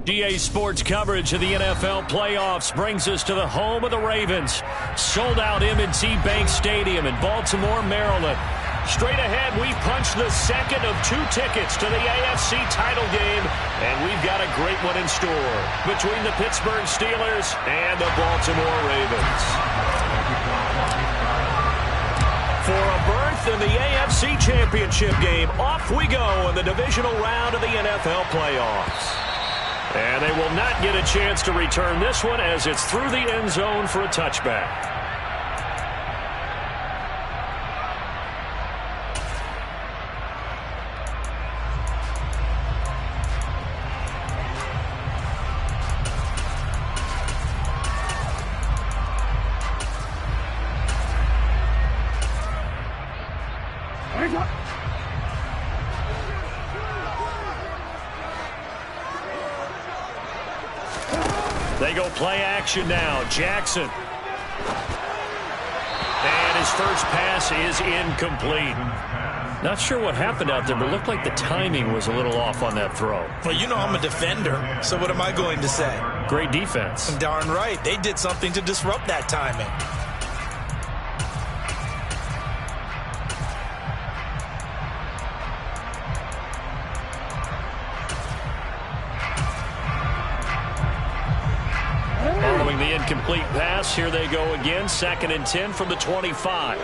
GA Sports coverage of the NFL playoffs brings us to the home of the Ravens. Sold out M&T Bank Stadium in Baltimore, Maryland. Straight ahead, we punch the second of 2 tickets to the AFC title game, and we've got a great one in store between the Pittsburgh Steelers and the Baltimore Ravens. For a berth in the AFC Championship game, off we go in the divisional round of the NFL playoffs. And they will not get a chance to return this one as it's through the end zone for a touchback. They go play action now. Jackson. And his first pass is incomplete. Not sure what happened out there, but it looked like the timing was a little off on that throw. Well, you know I'm a defender, so what am I going to say? Great defense. Darn right. They did something to disrupt that timing. Following the incomplete pass, here they go again. 2nd and 10 from the 25.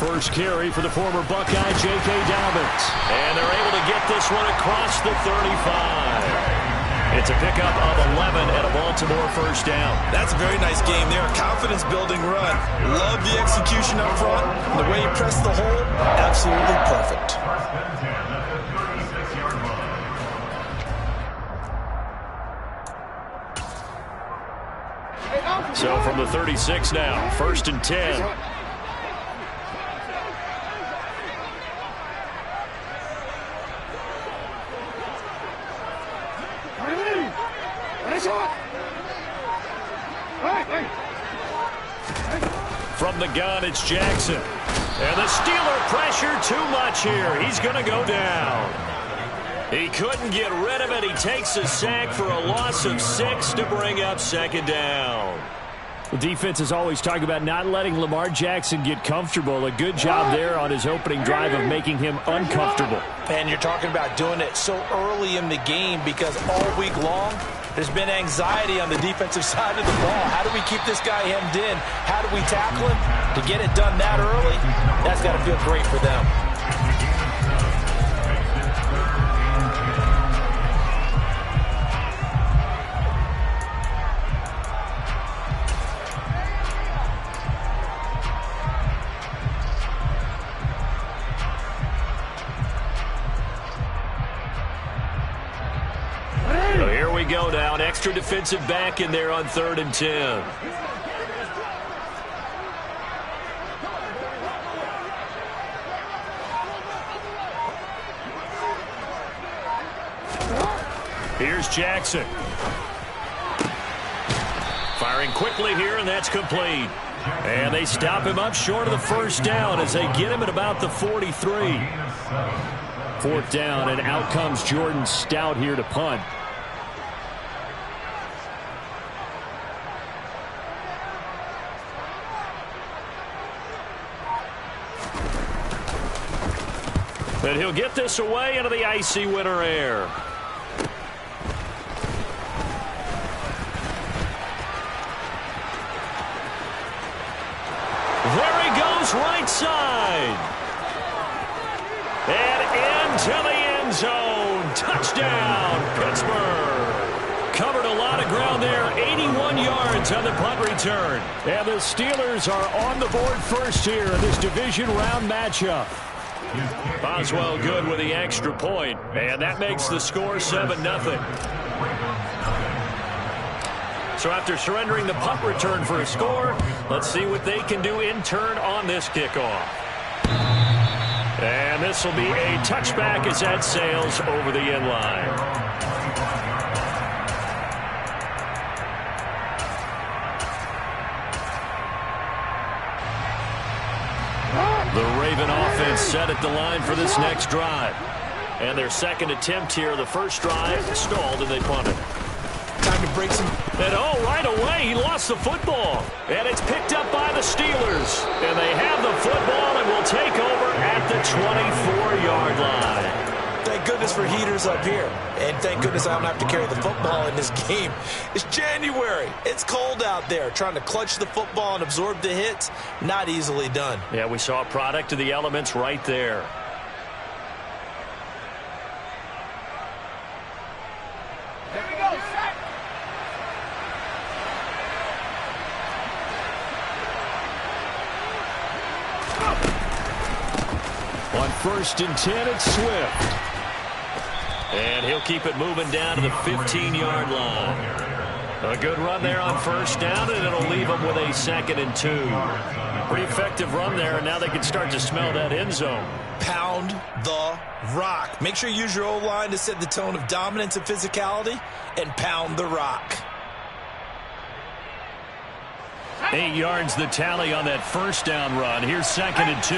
First carry for the former Buckeye, J.K. Dobbins. And they're able to get this one across the 35. It's a pickup of 11 and a Baltimore first down. That's a very nice game there. A confidence-building run. Love the execution up front. And the way he pressed the hole, absolutely perfect. So from the 36 now, 1st and 10. From the gun, it's Jackson. And the Steeler pressure too much here. He's going to go down. He couldn't get rid of it. He takes a sack for a loss of 6 to bring up 2nd down. The defense is always talking about not letting Lamar Jackson get comfortable. A good job there on his opening drive of making him uncomfortable. And you're talking about doing it so early in the game because all week long there's been anxiety on the defensive side of the ball. How do we keep this guy hemmed in? How do we tackle him? To get it done that early, that's got to feel great for them. Go down, extra defensive back in there on 3rd and 10. Here's Jackson. Firing quickly here, and that's complete. And they stop him up short of the first down as they get him at about the 43. 4th down, and out comes Jordan Stout here to punt. And he'll get this away into the icy winter air. There he goes, right side. And into the end zone. Touchdown, Pittsburgh. Covered a lot of ground there. 81 yards on the punt return. And the Steelers are on the board first here in this division round matchup. Boswell good with the extra point, and that makes the score 7-0. So after surrendering the punt return for a score, let's see what they can do in turn on this kickoff. And this will be a touchback as that sails over the end line. The Raven offense set at the line for this next drive. And their second attempt here, the first drive, stalled and they punted. Time to break some. And right away, he lost the football. And it's picked up by the Steelers. And they have the football and will take over at the 24-yard line. Thank goodness for heaters up here. And thank goodness I don't have to carry the football in this game. It's January. It's cold out there. Trying to clutch the football and absorb the hits, not easily done. Yeah, we saw a product of the elements right there. Here we go, set. On 1st and 10, it's Swift. And he'll keep it moving down to the 15-yard line. A good run there on 1st down, and it'll leave them with a 2nd and 2. Pretty effective run there, and now they can start to smell that end zone. Pound the rock. Make sure you use your O-line to set the tone of dominance and physicality, and pound the rock. 8 yards the tally on that 1st down run. Here's 2nd and 2.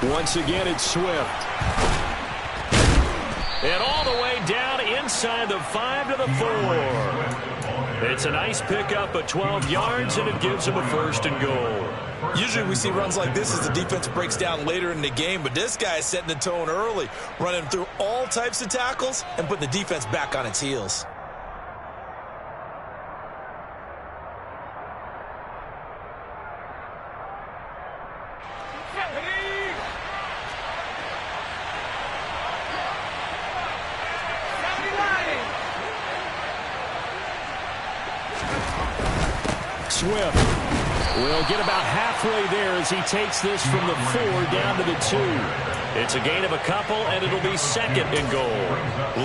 Once again, it's Swift. And all the way down inside the 5 to the 4. It's a nice pickup of 12 yards, and it gives them a 1st and goal. Usually we see runs like this as the defense breaks down later in the game, but this guy is setting the tone early, running through all types of tackles and putting the defense back on its heels. Swift will get about halfway there as he takes this from the 4 down to the 2. It's a gain of a couple, and it'll be 2nd and goal.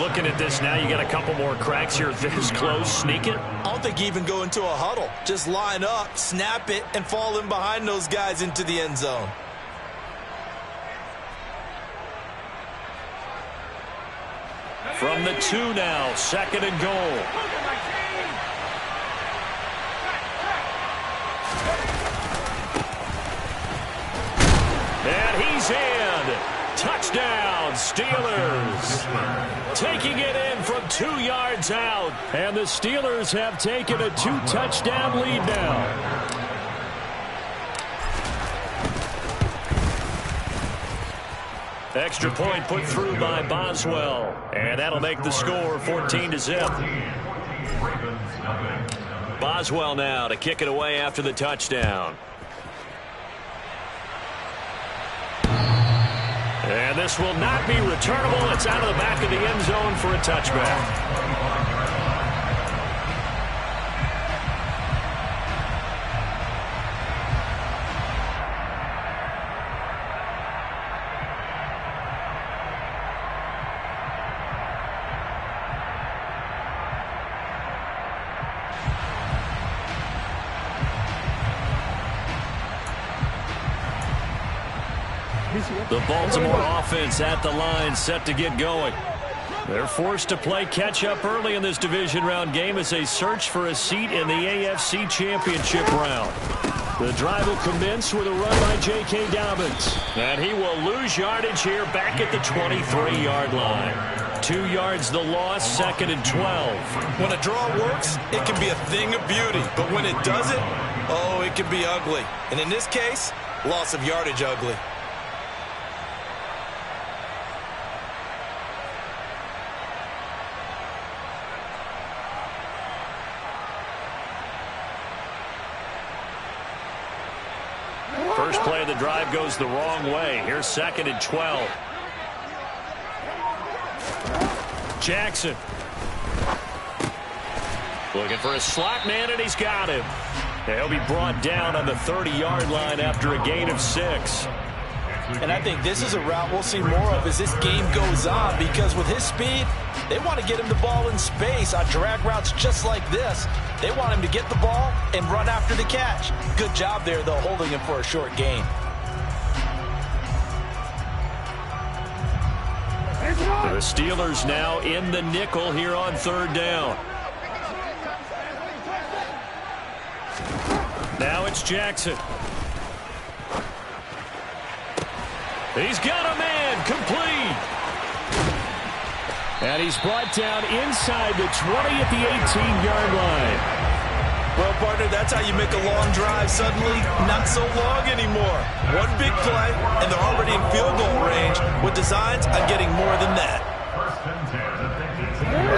Looking at this now, you got a couple more cracks here this close. Sneak it. I don't think you even go into a huddle. Just line up, snap it, and fall in behind those guys into the end zone. From the 2 now, 2nd and goal. And he's in. Touchdown, Steelers. Taking it in from 2 yards out. And the Steelers have taken a 2-touchdown lead now. Extra point put through by Boswell. And that'll make the score 14-0. Boswell now to kick it away after the touchdown. And this will not be returnable. It's out of the back of the end zone for a touchback. The Baltimore offense at the line, set to get going. They're forced to play catch-up early in this division round game as they search for a seat in the AFC Championship round. The drive will commence with a run by J.K. Dobbins. And he will lose yardage here back at the 23-yard line. 2 yards the loss, 2nd and 12. When a draw works, it can be a thing of beauty. But when it doesn't, oh, it can be ugly. And in this case, loss of yardage ugly. First play of the drive goes the wrong way. Here's 2nd and 12. Jackson. Looking for a slot man, and he's got him. He'll be brought down on the 30-yard line after a gain of 6. And I think this is a route we'll see more of as this game goes on, because with his speed, they want to get him the ball in space on drag routes just like this. They want him to get the ball and run after the catch. Good job there, though, holding him for a short gain. It's The Steelers now in the nickel here on third down. Now it's Jackson. He's got a man, complete. And he's brought down inside the 20 at the 18-yard line. Well, partner, that's how you make a long drive suddenly not so long anymore. One big play, and they're already in field goal range with designs on getting more than that.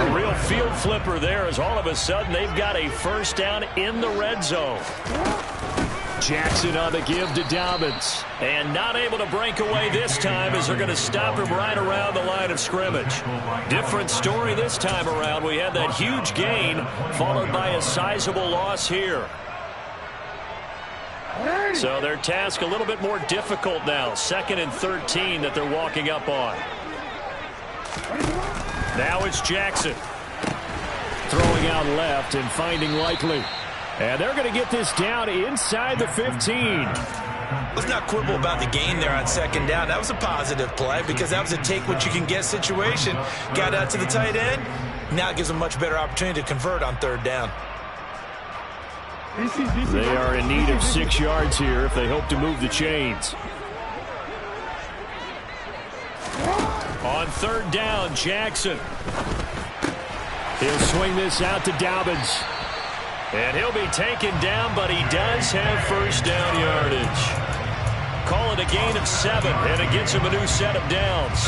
A real field flipper there as all of a sudden they've got a first down in the red zone. Jackson on the give to Dobbins. And not able to break away this time as they're going to stop him right around the line of scrimmage. Different story this time around. We had that huge gain followed by a sizable loss here. So their task a little bit more difficult now. 2nd and 13 that they're walking up on. Now it's Jackson. Throwing out left and finding Likely. And they're going to get this down inside the 15. Let's not quibble about the gain there on 2nd down. That was a positive play because that was a take-what-you-can-get situation. Got out to the tight end. Now it gives them a much better opportunity to convert on 3rd down. They are in need of 6 yards here if they hope to move the chains. On 3rd down, Jackson. He'll swing this out to Dobbins. And he'll be taken down, but he does have first down yardage. Call it a gain of 7, and it gets him a new set of downs.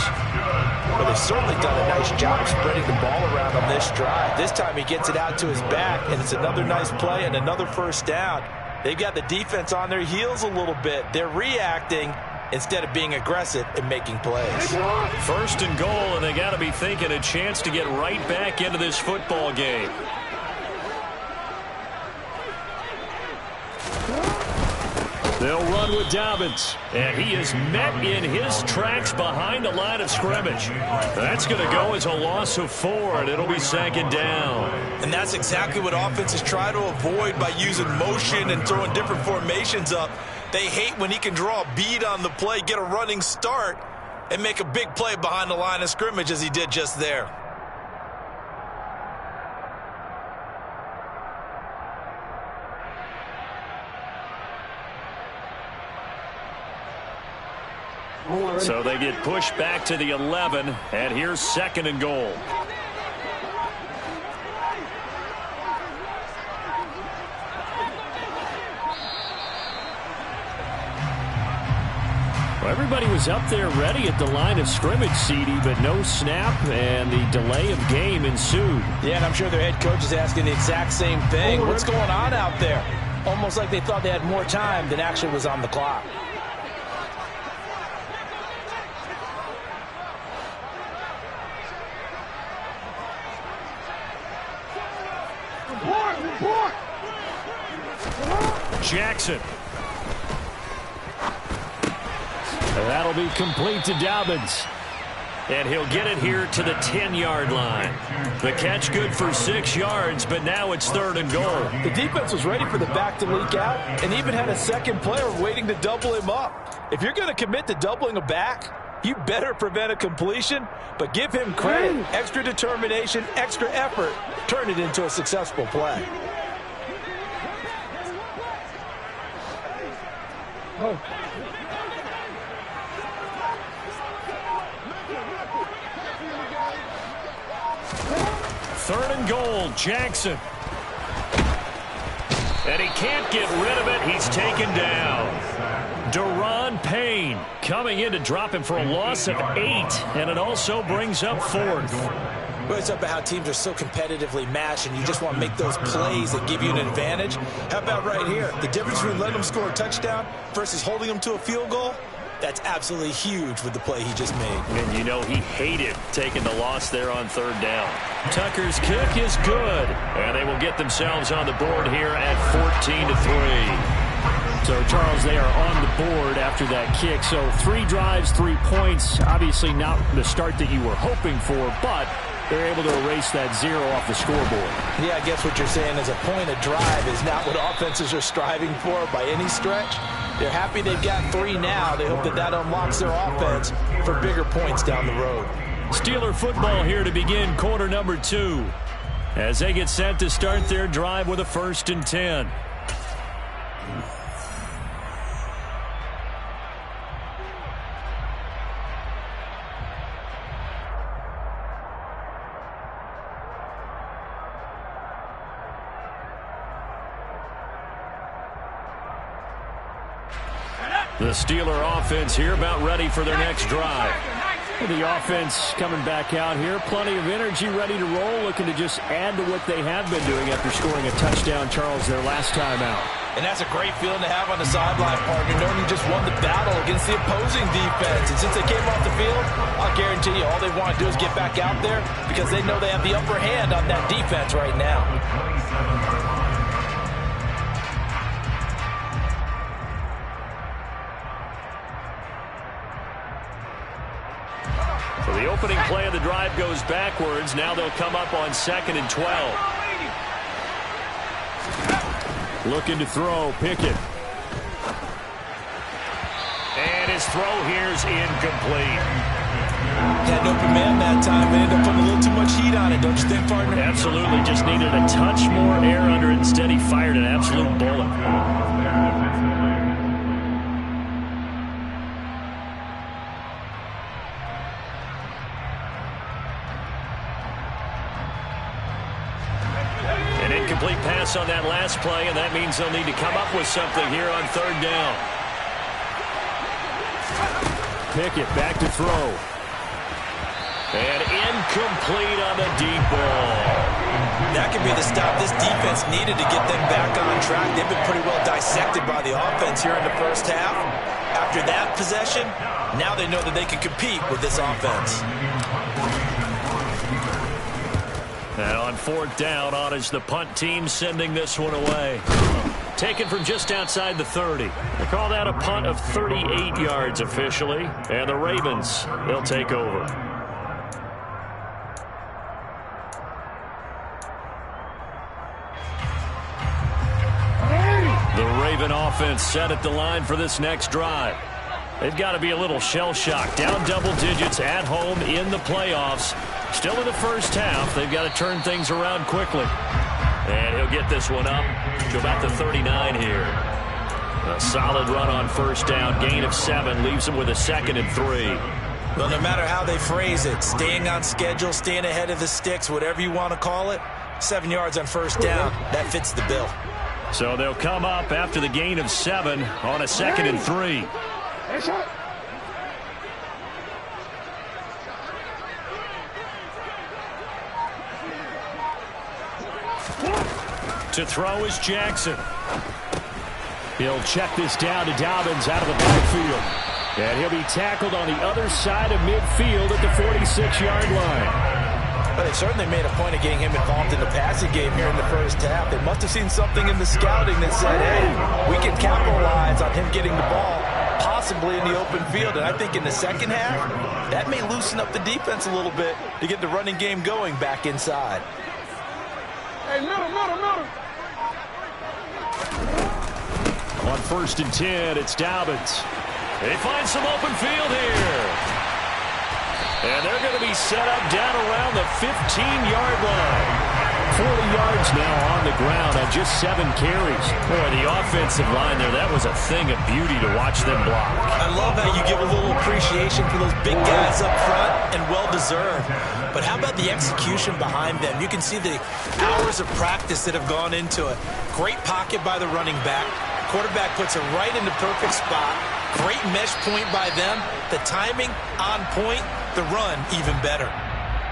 Well, they've certainly done a nice job spreading the ball around on this drive. This time he gets it out to his back, and it's another nice play and another first down. They've got the defense on their heels a little bit. They're reacting instead of being aggressive and making plays. 1st and goal, and they got to be thinking a chance to get right back into this football game. They'll run with Dobbins, and he is met in his tracks behind the line of scrimmage. That's going to go as a loss of 4, and it'll be 2nd down. And that's exactly what offenses try to avoid by using motion and throwing different formations up. They hate when he can draw a bead on the play, get a running start, and make a big play behind the line of scrimmage as he did just there. So they get pushed back to the 11, and here's 2nd and goal. Well, everybody was up there ready at the line of scrimmage, CD, but no snap, and the delay of game ensued. Yeah, and I'm sure their head coach is asking the exact same thing. What's going on out there? Almost like they thought they had more time than actually was on the clock. Jackson. That'll be complete to Dobbins. And he'll get it here to the 10-yard line. The catch good for 6 yards, but now it's 3rd and goal. The defense was ready for the back to leak out and even had a second player waiting to double him up. If you're going to commit to doubling a back, you better prevent a completion, but give him credit. Extra determination, extra effort, turn it into a successful play. Oh. 3rd and goal, Jackson. And he can't get rid of it. He's taken down. Daron Payne coming in to drop him for a loss of 8, and it also brings up 4th. Well, it's about how teams are so competitively matched, and you just want to make those plays that give you an advantage. How about right here? The difference between letting them score a touchdown versus holding them to a field goal? That's absolutely huge with the play he just made. And you know he hated taking the loss there on 3rd down. Tucker's kick is good, and they will get themselves on the board here at 14-3. So, Charles, they are on the board after that kick. So 3 drives, 3 points. Obviously not the start that you were hoping for, but they're able to erase that 0 off the scoreboard. Yeah, I guess what you're saying is a point of drive is not what offenses are striving for by any stretch. They're happy they've got 3 now. They hope that that unlocks their offense for bigger points down the road. Steeler football here to begin quarter number 2. As they get set to start their drive with a 1st and 10. The Steeler offense here about ready for their next drive. The offense coming back out here. Plenty of energy, ready to roll, looking to just add to what they have been doing after scoring a touchdown, Charles, their last time out. And that's a great feeling to have on the sideline, partner, knowing you just won the battle against the opposing defense. And since they came off the field, I'll guarantee you all they want to do is get back out there because they know they have the upper hand on that defense right now. So the opening play of the drive goes backwards. Now they'll come up on 2nd and 12. Looking to throw, Pickett. And his throw here's incomplete. Had an open man that time. They ended up putting a little too much heat on it, don't you think, partner? Absolutely. Just needed a touch more air under it. Instead, he fired an absolute bullet. An incomplete pass on that last play, and that means they'll need to come up with something here on 3rd down. Pickett back to throw. And incomplete on the deep ball. That could be the stop this defense needed to get them back on track. They've been pretty well dissected by the offense here in the first half. After that possession, now they know that they can compete with this offense. And on 4th down, on is the punt team sending this one away. Taken from just outside the 30. They call that a punt of 38 yards officially. And the Ravens, they'll take over. The Raven offense set at the line for this next drive. They've got to be a little shell-shocked. Down double digits at home in the playoffs. Still in the first half. They've got to turn things around quickly. And he'll get this one up to about the 39 here. A solid run on 1st down. Gain of 7 leaves them with a 2nd and 3. Well, no matter how they phrase it, staying on schedule, staying ahead of the sticks, whatever you want to call it, 7 yards on 1st down, that fits the bill. So they'll come up after the gain of 7 on a 2nd and 3. To throw is Jackson. He'll check this down to Dobbins out of the backfield. And he'll be tackled on the other side of midfield at the 46-yard line. Well, they certainly made a point of getting him involved in the passing game here in the first half. They must have seen something in the scouting that said, hey, we can capitalize on him getting the ball, possibly in the open field. And I think in the second half, that may loosen up the defense a little bit to get the running game going back inside. Hey, middle. On 1st and 10, it's Dobbins. They find some open field here. And they're going to be set up down around the 15-yard line. 40 yards now on the ground on just 7 carries. Boy, the offensive line there, that was a thing of beauty to watch them block. I love how you give a little appreciation for those big guys up front, and well-deserved. But how about the execution behind them? You can see the hours of practice that have gone into it. Great pocket by the running back. Quarterback puts it right in the perfect spot. Great mesh point by them. The timing on point. The run even better.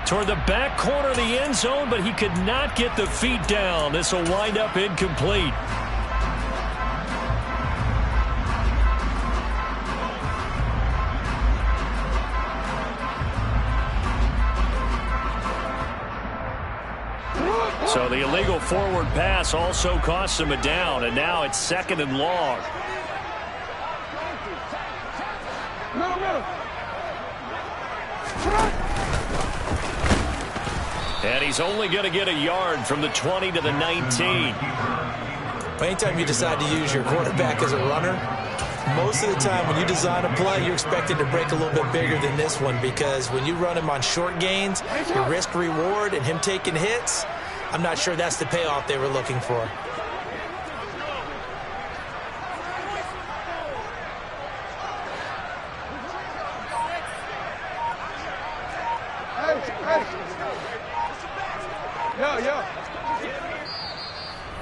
Toward the back corner of the end zone, but he could not get the feet down. This will wind up incomplete. So the illegal forward pass also costs him a down, and now it's 2nd and long. And he's only going to get a yard from the 20 to the 19. Anytime you decide to use your quarterback as a runner, Most of the time when you design a play, you're expected to break a little bit bigger than this one, because when you run him on short gains, your risk-reward and him taking hits, I'm not sure that's the payoff they were looking for.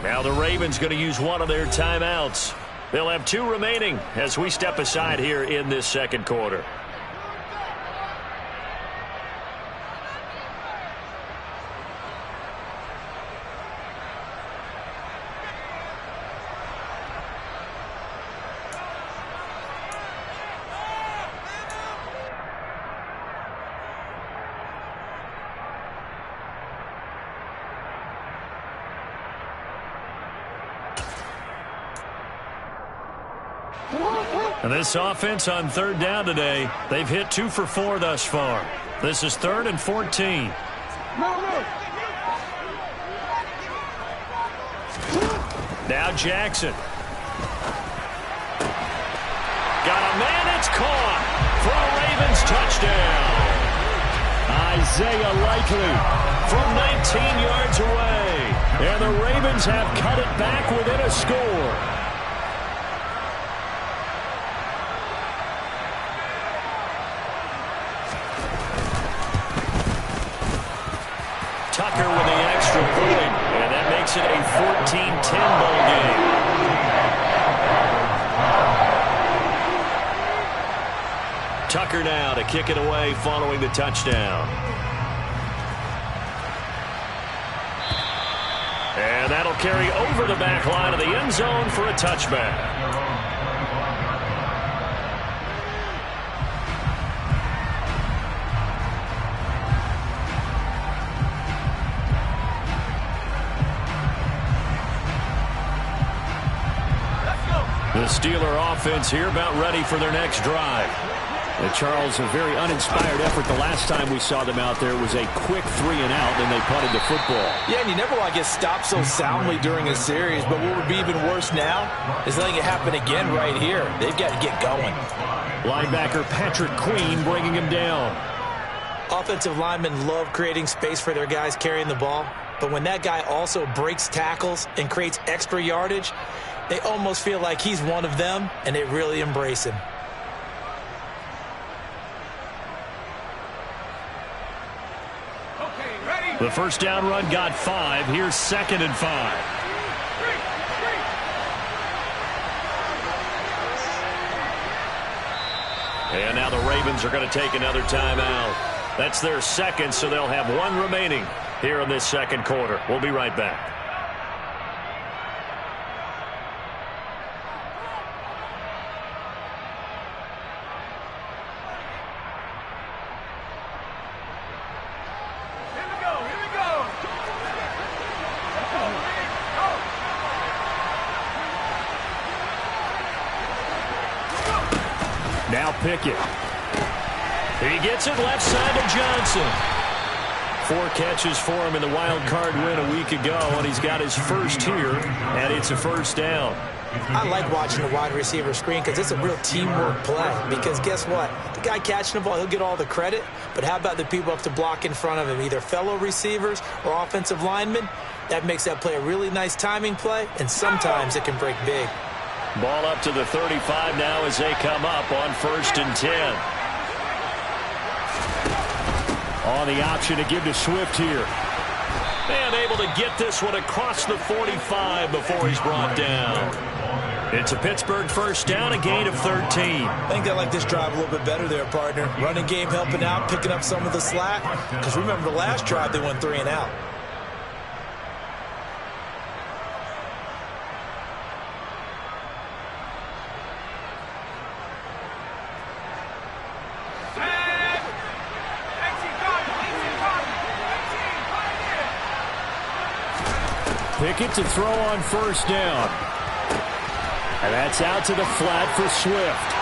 Now the Ravens going to use one of their timeouts. They'll have 2 remaining as we step aside here in this second quarter. And this offense on 3rd down today, they've hit 2 for 4 thus far. This is 3rd and 14. Now Jackson. Got a man, it's caught for a Ravens touchdown. Isaiah Likely from 19 yards away. And the Ravens have cut it back within a score. Tucker with the extra point, and that makes it a 14-10 ball game. Tucker now to kick it away following the touchdown. And that'll carry over the back line of the end zone for a touchback. The Steeler offense here about ready for their next drive. Charles, a very uninspired effort the last time we saw them out there. It was a quick 3-and-out, then they punted the football. Yeah, and you never want to get stopped so soundly during a series, but what would be even worse now is letting it happen again right here. They've got to get going. Linebacker Patrick Queen bringing him down. Offensive linemen love creating space for their guys carrying the ball, but when that guy also breaks tackles and creates extra yardage, they almost feel like he's one of them, and they really embrace him. The first down run got 5. Here's 2nd and 5. And now the Ravens are going to take another timeout. That's their 2nd, so they'll have 1 remaining here in this second quarter. We'll be right back. Now Pickett. He gets it left side to Johnson. 4 catches for him in the wild card win a week ago, and he's got his first here, and it's a first down. I like watching the wide receiver screen because it's a real teamwork play. Because guess what? The guy catching the ball, he'll get all the credit, but how about the people up to block in front of him, either fellow receivers or offensive linemen? That makes that play a really nice timing play, and sometimes it can break big. Ball up to the 35 now as they come up on 1st and 10. On the option to give to Swift here. And able to get this one across the 45 before he's brought down. It's a Pittsburgh first down, a gain of 13. I think they like this drive a little bit better there, partner. Running game helping out, picking up some of the slack. Because remember the last drive, they went 3-and-out. Pickett to throw on first down. And that's out to the flat for Swift.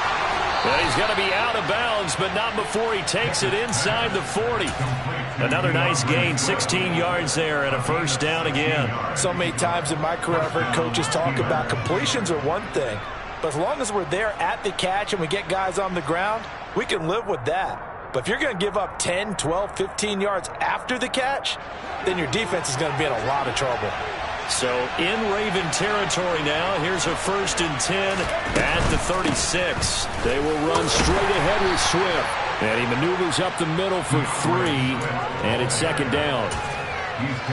And he's going to be out of bounds, but not before he takes it inside the 40. Another nice gain, 16 yards there, and a first down again. So many times in my career I've heard coaches talk about completions are one thing, But as long as we're there at the catch and we get guys on the ground, we can live with that. But if you're going to give up 10, 12, 15 yards after the catch, then your defense is going to be in a lot of trouble. So in Raven territory now, here's a 1st and 10 at the 36. They will run straight ahead with Swift. And he maneuvers up the middle for 3, and it's 2nd down.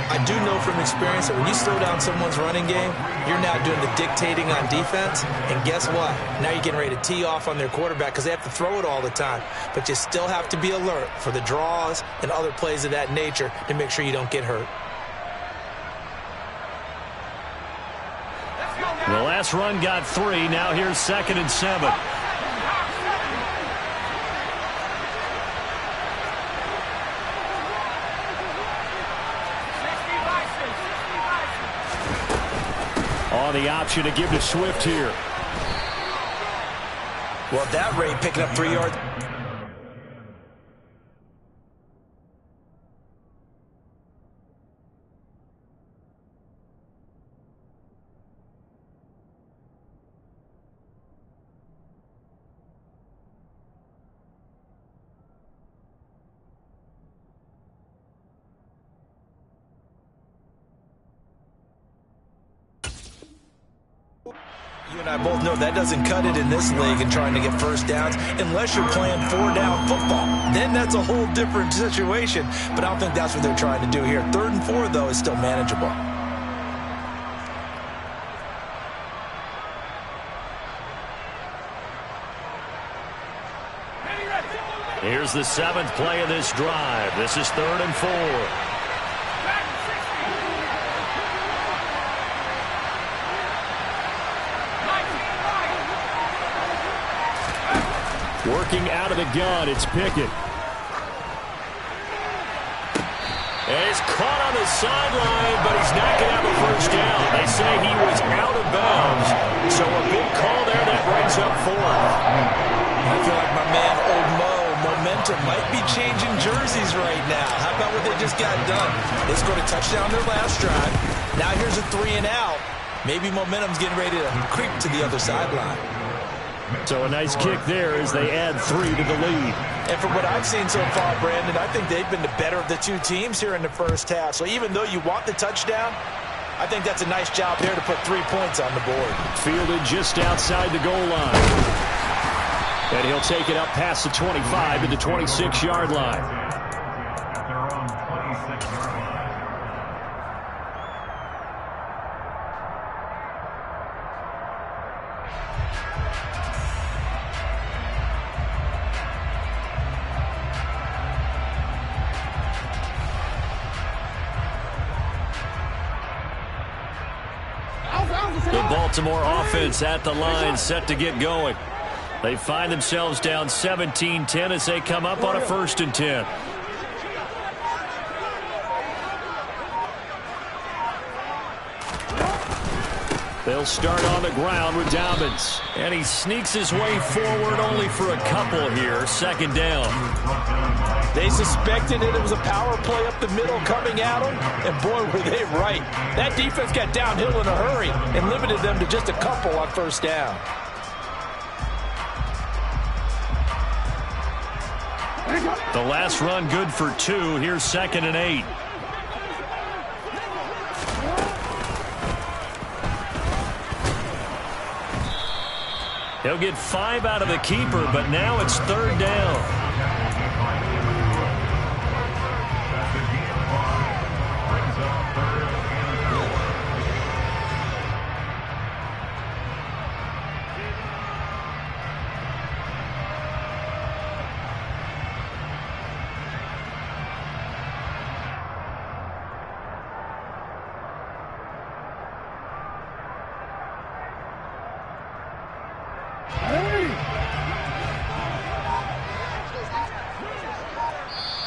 I do know from experience that when you slow down someone's running game, you're now doing the dictating on defense. And guess what? Now you're getting ready to tee off on their quarterback because they have to throw it all the time. But you still have to be alert for the draws and other plays of that nature to make sure you don't get hurt. The last run got 3. Now here's 2nd and 7. On the option to give to Swift here. Well, at that rate, picking up 3 yards. You and I both know that doesn't cut it in this league and trying to get first downs unless you're playing 4-down football. Then that's a whole different situation, but I don't think that's what they're trying to do here. 3rd and 4, though, is still manageable. Here's the 7th play of this drive. This is 3rd and 4. Working out of the gun, it's Pickett. And he's caught on the sideline, but he's not going to have a first down. They say he was out of bounds, so a big call there that brings up 4th. I feel like my man, Old Mo, momentum might be changing jerseys right now. How about what they just got done? They scored a touchdown their last drive. Now here's a 3 and out. Maybe momentum's getting ready to creep to the other sideline. So a nice kick there as they add 3 to the lead. And from what I've seen so far, Brandon, I think they've been the better of the two teams here in the first half. So even though you want the touchdown, I think that's a nice job there to put 3 points on the board. Fielded just outside the goal line. And he'll take it up past the 25 to the 26-yard line. The Baltimore offense at the line, set to get going. They find themselves down 17-10 as they come up on a 1st and 10. They'll start on the ground with Dobbins. And he sneaks his way forward only for a couple here. 2nd down. They suspected it was a power play up the middle coming at them, and boy, were they right. That defense got downhill in a hurry and limited them to just a couple on 1st down. The last run good for 2. Here's 2nd and 8. He'll get 5 out of the keeper, but now it's 3rd down.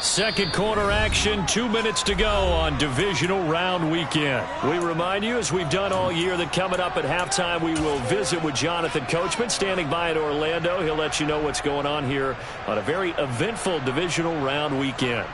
Second quarter action, 2 minutes to go on divisional round weekend. We remind you, as we've done all year, that coming up at halftime, we will visit with Jonathan Coachman, standing by at Orlando. He'll let you know what's going on here on a very eventful divisional round weekend.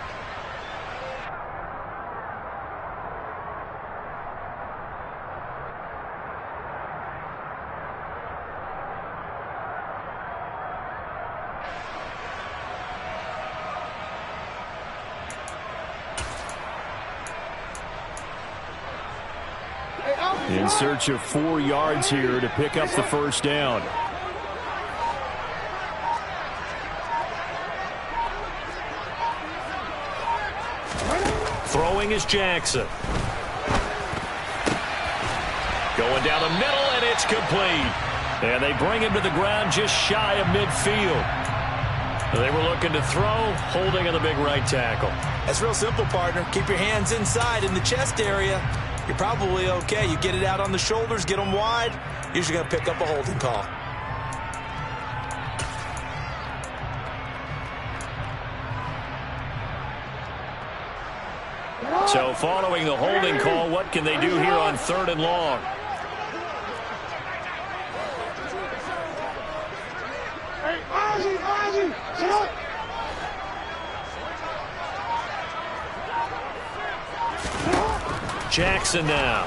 In search of 4 yards here to pick up the first down. Throwing is Jackson. Going down the middle, and it's complete. And they bring him to the ground just shy of midfield. They were looking to throw, holding on the big right tackle. That's real simple, partner. Keep your hands inside in the chest area. You're probably okay. You get it out on the shoulders, get them wide. Usually going to pick up a holding call. So following the holding call, what can they do here on 3rd and long? Jackson now.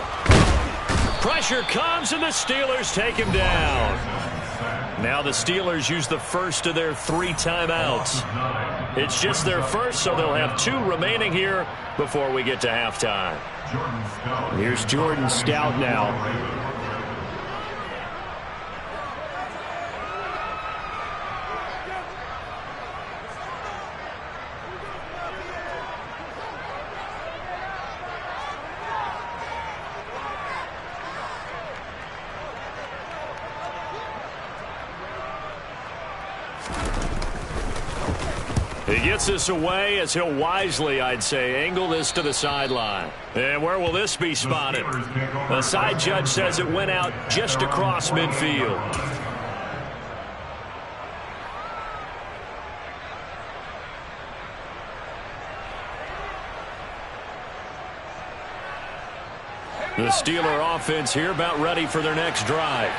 Pressure comes, and the Steelers take him down. Now the Steelers use the first of their 3 timeouts. It's just their first, so they'll have 2 remaining here before we get to halftime. Here's Jordan Stout now. He gets this away as he'll wisely, I'd say, angle this to the sideline. And where will this be spotted? The side judge says it went out just across midfield. The Steeler offense here about ready for their next drive.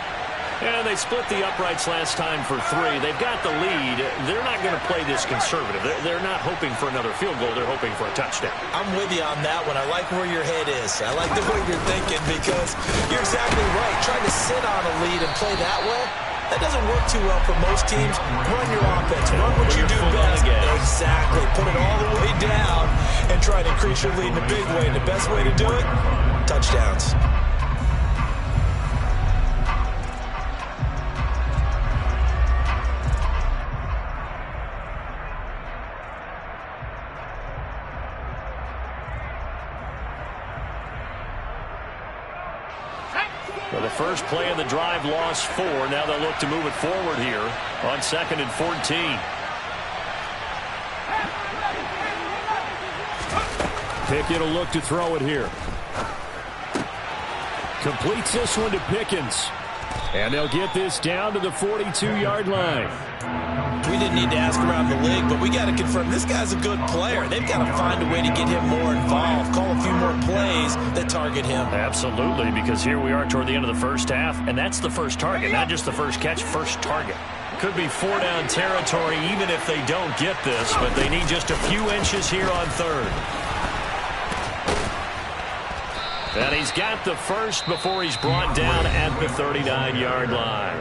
And they split the uprights last time for 3. They've got the lead. They're not going to play this conservative. They're not hoping for another field goal. They're hoping for a touchdown. I'm with you on that one. I like where your head is. I like the way you're thinking because you're exactly right. Trying to sit on a lead and play that way, that doesn't work too well for most teams. Run your offense. Run what you do best. Exactly. Put it all the way down and try to increase your lead in a big way. And the best way to do it, touchdowns. Well, the first play of the drive lost 4. Now they'll look to move it forward here on 2nd and 14. Pickett will look to throw it here. Completes this one to Pickens. And they'll get this down to the 42-yard line. We didn't need to ask around the league, but we got to confirm this guy's a good player. They've got to find a way to get him more involved, call a few more plays that target him. Absolutely, because here we are toward the end of the first half, and that's the first target, not just the first catch, first target. Could be 4-down territory even if they don't get this, but they need just a few inches here on 3rd. And he's got the first before he's brought down at the 39-yard line.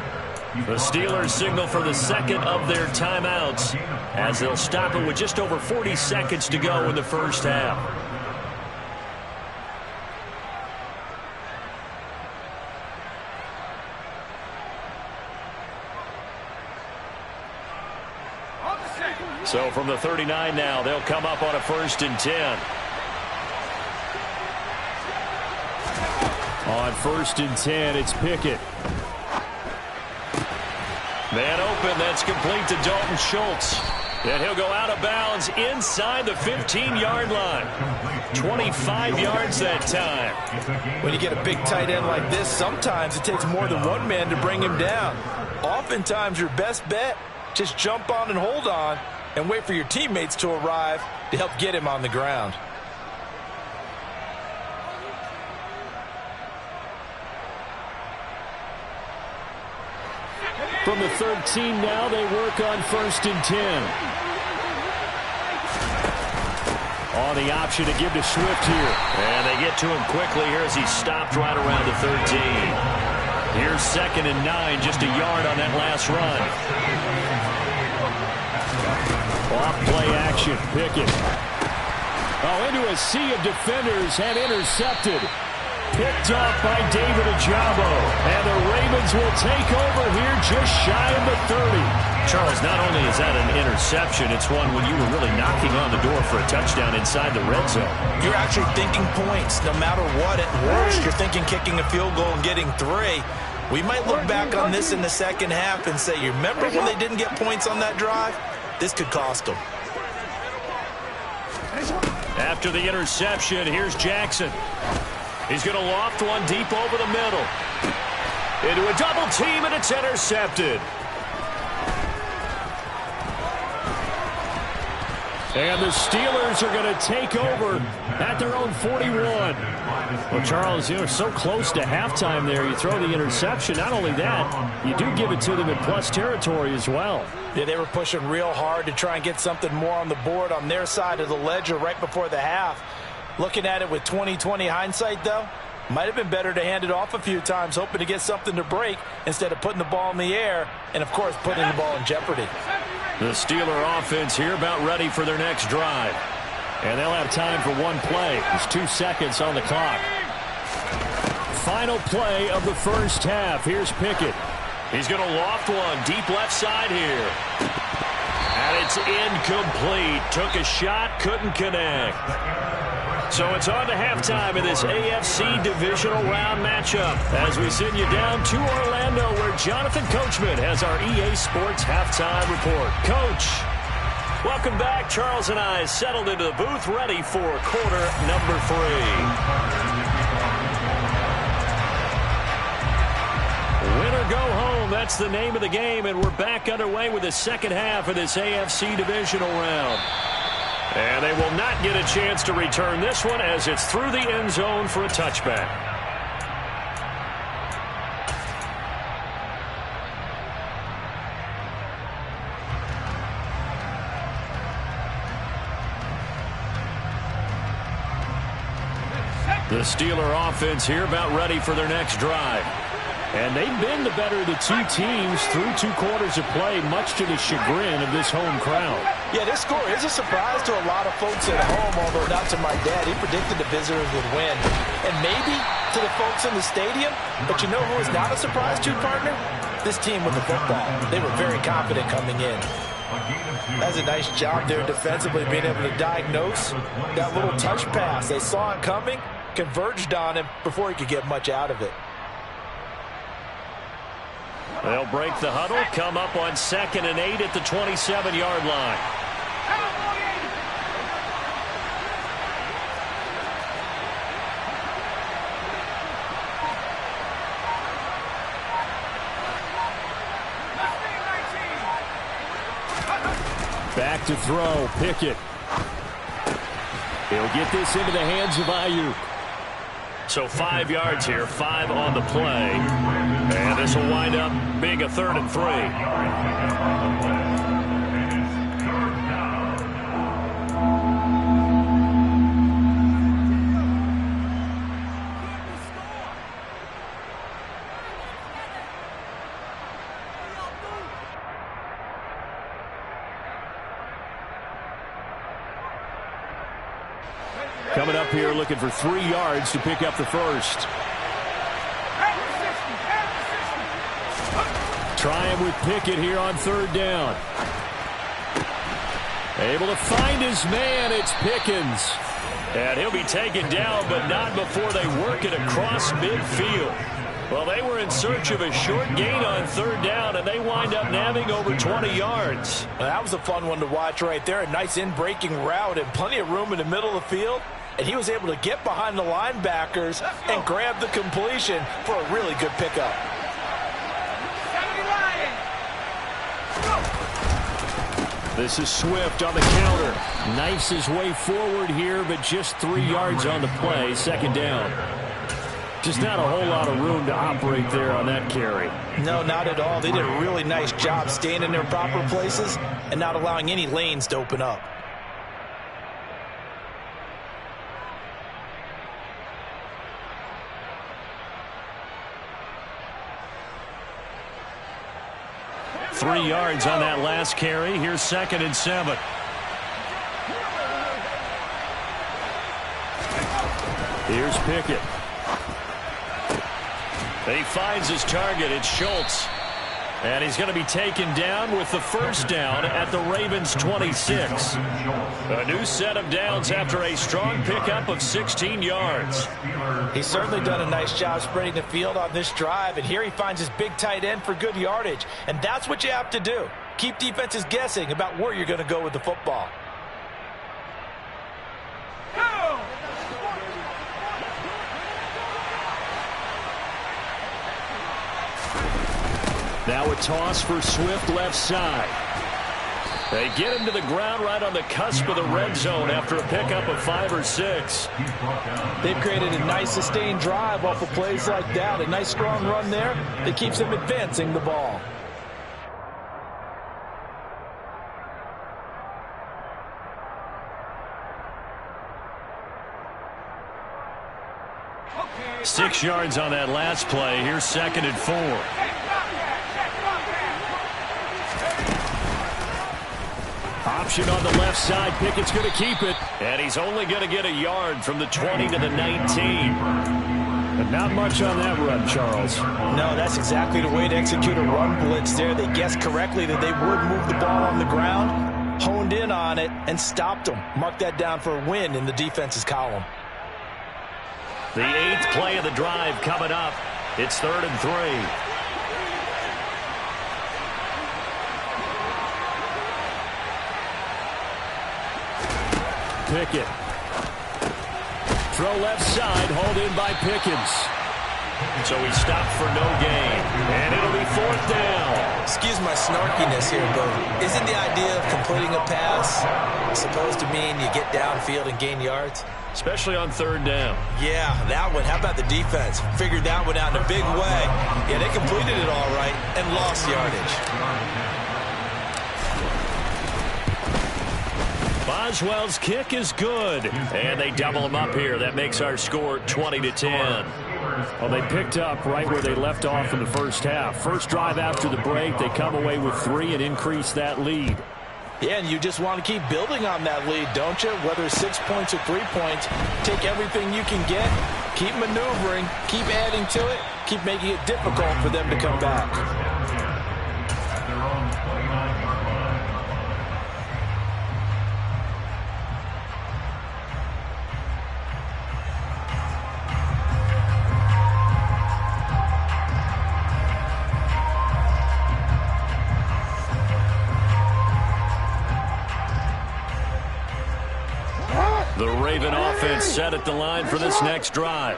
The Steelers signal for the 2nd of their timeouts as they'll stop it with just over 40 seconds to go in the first half. So from the 39 now, they'll come up on a 1st and 10. On 1st and 10, it's Pickett. Man open, that's complete to Dalton Schultz. And he'll go out of bounds inside the 15-yard line. 25 yards that time. When you get a big tight end like this, sometimes it takes more than one man to bring him down. Oftentimes, your best bet, just jump on and hold on and wait for your teammates to arrive to help get him on the ground. From the 13 now, they work on 1st and 10. On the option to give to Swift here. And they get to him quickly here as he stopped right around the 13. Here's 2nd and 9, just a yard on that last run. Off play action, Pickett. Oh, into a sea of defenders and intercepted. picked up by David Ojabo. And the Ravens will take over here just shy of the 30. Charles, not only is that an interception, it's one when you were really knocking on the door for a touchdown inside the red zone. You're actually thinking points no matter what. At worst, you're thinking kicking a field goal and getting 3. We might look back on this in the second half and say, you remember when they didn't get points on that drive? This could cost them. After the interception, here's Jackson. He's going to loft one deep over the middle. Into a double team, and it's intercepted. And the Steelers are going to take over at their own 41. Well, Charles, you're so close to halftime there. You throw the interception. Not only that, you do give it to them in plus territory as well. Yeah, they were pushing real hard to try and get something more on the board on their side of the ledger right before the half. Looking at it with 20/20 hindsight, though, might have been better to hand it off a few times, hoping to get something to break instead of putting the ball in the air and, of course, putting the ball in jeopardy. The Steeler offense here about ready for their next drive. And they'll have time for one play. There's 2 seconds on the clock. Final play of the first half. Here's Pickett. He's going to loft one deep left side here. And it's incomplete. Took a shot, couldn't connect. So it's on to halftime in this AFC divisional round matchup as we send you down to Orlando where Jonathan Coachman has our EA Sports halftime report. Coach, welcome back. Charles and I settled into the booth ready for quarter number 3. Win or go home, that's the name of the game, and we're back underway with the second half of this AFC divisional round. And they will not get a chance to return this one as it's through the end zone for a touchback. The Steeler offense here about ready for their next drive. And they've been the better of the 2 teams through 2 quarters of play, much to the chagrin of this home crowd. Yeah, this score is a surprise to a lot of folks at home, although not to my dad. He predicted the visitors would win. And maybe to the folks in the stadium, but you know who is not a surprise to, partner? This team with the football. They were very confident coming in. That's a nice job there defensively, being able to diagnose that little touch pass. They saw it coming, converged on him before he could get much out of it. They'll break the huddle, come up on 2nd and 8 at the 27-yard line. Back to throw, Pickett. He'll get this into the hands of Ayuk. So 5 yards here, 5 on the play. And this will wind up being a 3rd and 3. Coming up here looking for 3 yards to pick up the first. Trying with Pickett here on 3rd down. Able to find his man. It's Pickens. And he'll be taken down, but not before they work it across midfield. Well, they were in search of a short gain on 3rd down, and they wind up nabbing over 20 yards. Well, that was a fun one to watch right there. A nice in-breaking route and plenty of room in the middle of the field. And he was able to get behind the linebackers and grab the completion for a really good pickup. This is Swift on the counter. Knifes his way forward here, but just 3 yards on the play. 2nd down. Just not a whole lot of room to operate there on that carry. No, not at all. They did a really nice job staying in their proper places and not allowing any lanes to open up. Three yards on that last carry. Here's 2nd and 7. Here's Pickett. He finds his target. It's Schultz. And he's going to be taken down with the first down at the Ravens' 26. A new set of downs after a strong pickup of 16 yards. He's certainly done a nice job spreading the field on this drive, and here he finds his big tight end for good yardage. And that's what you have to do. Keep defenses guessing about where you're going to go with the football. Now a toss for Swift left side. They get him to the ground right on the cusp of the red zone after a pickup of 5 or 6. They've created a nice sustained drive off of plays like that. A nice strong run there that keeps them advancing the ball. Okay. 6 yards on that last play. Here's 2nd and 4. Option on the left side. Pickett's going to keep it. And he's only going to get a yard from the 20 to the 19. But not much on that run, Charles. No, that's exactly the way to execute a run blitz there. They guessed correctly that they would move the ball on the ground, honed in on it, and stopped them. Mark that down for a win in the defense's column. The 8th play of the drive coming up. It's 3rd and 3. Pickett. Throw left side, hauled in by Pickens. So he stopped for no gain. And it'll be 4th down. Excuse my snarkiness here, but isn't the idea of completing a pass supposed to mean you get downfield and gain yards? Especially on 3rd down. Yeah, that one. How about the defense? Figured that one out in a big way. Yeah, they completed it all right and lost yardage. Boswell's kick is good. And they double him up here. That makes our score 20-10. Well, they picked up right where they left off in the first half. First drive after the break, they come away with 3 and increase that lead. Yeah, and you just want to keep building on that lead, don't you? Whether it's 6 points or 3 points, take everything you can get, keep maneuvering, keep adding to it, keep making it difficult for them to come back. The Raven offense set at the line for this next drive.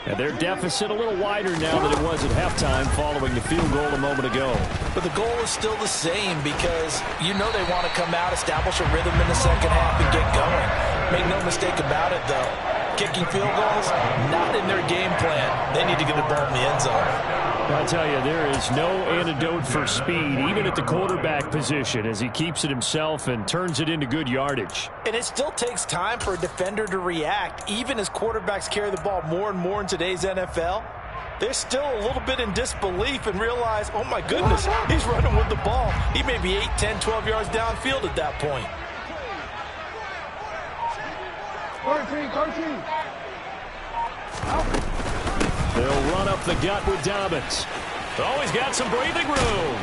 And their deficit a little wider now than it was at halftime following the field goal a moment ago. But the goal is still the same because you know they want to come out, establish a rhythm in the second half, and get going. Make no mistake about it, though. Kicking field goals, not in their game plan. They need to get the ball in the end zone. I'll tell you, there is no antidote for speed, even at the quarterback position, as he keeps it himself and turns it into good yardage. And it still takes time for a defender to react, even as quarterbacks carry the ball more and more in today's NFL. They're still a little bit in disbelief and realize, oh my goodness, he's running with the ball. He may be 8, 10, 12 yards downfield at that point. 13. They'll run up the gut with Dobbins. Oh, he's got some breathing room.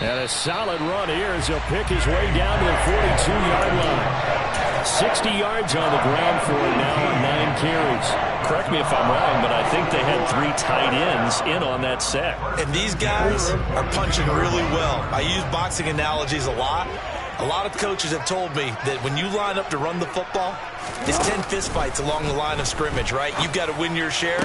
And a solid run here as he'll pick his way down to the 42-yard line. 60 yards on the ground for him now on 9 carries. Correct me if I'm wrong, but I think they had 3 tight ends in on that set. And these guys are punching really well. I use boxing analogies a lot. A lot of coaches have told me that when you line up to run the football, it's 10 fistfights along the line of scrimmage, right? You've got to win your share.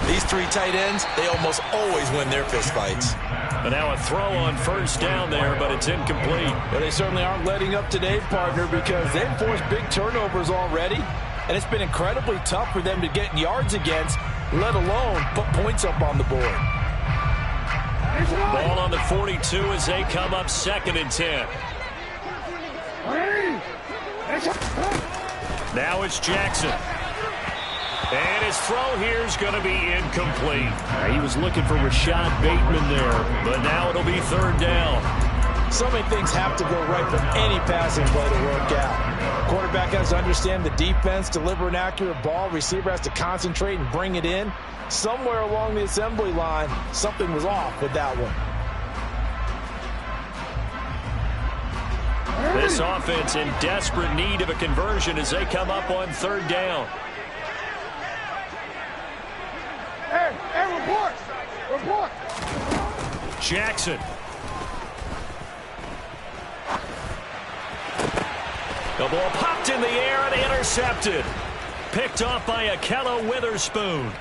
These 3 tight ends, they almost always win their fistfights. But now a throw on first down there, but it's incomplete. But they certainly aren't letting up today, partner, because they've forced big turnovers already. And it's been incredibly tough for them to get yards against, let alone put points up on the board. Ball on the 42 as they come up 2nd and 10. Now it's Jackson. And his throw here is going to be incomplete. He was looking for Rashad Bateman there. But now it'll be 3rd down. So many things have to go right for any passing play to work out. Quarterback has to understand the defense, deliver an accurate ball. Receiver has to concentrate and bring it in. Somewhere along the assembly line, something was off with that one. This offense in desperate need of a conversion as they come up on 3rd down. Hey, report. Jackson. The ball popped in the air and intercepted. Picked off by Ahkello Witherspoon.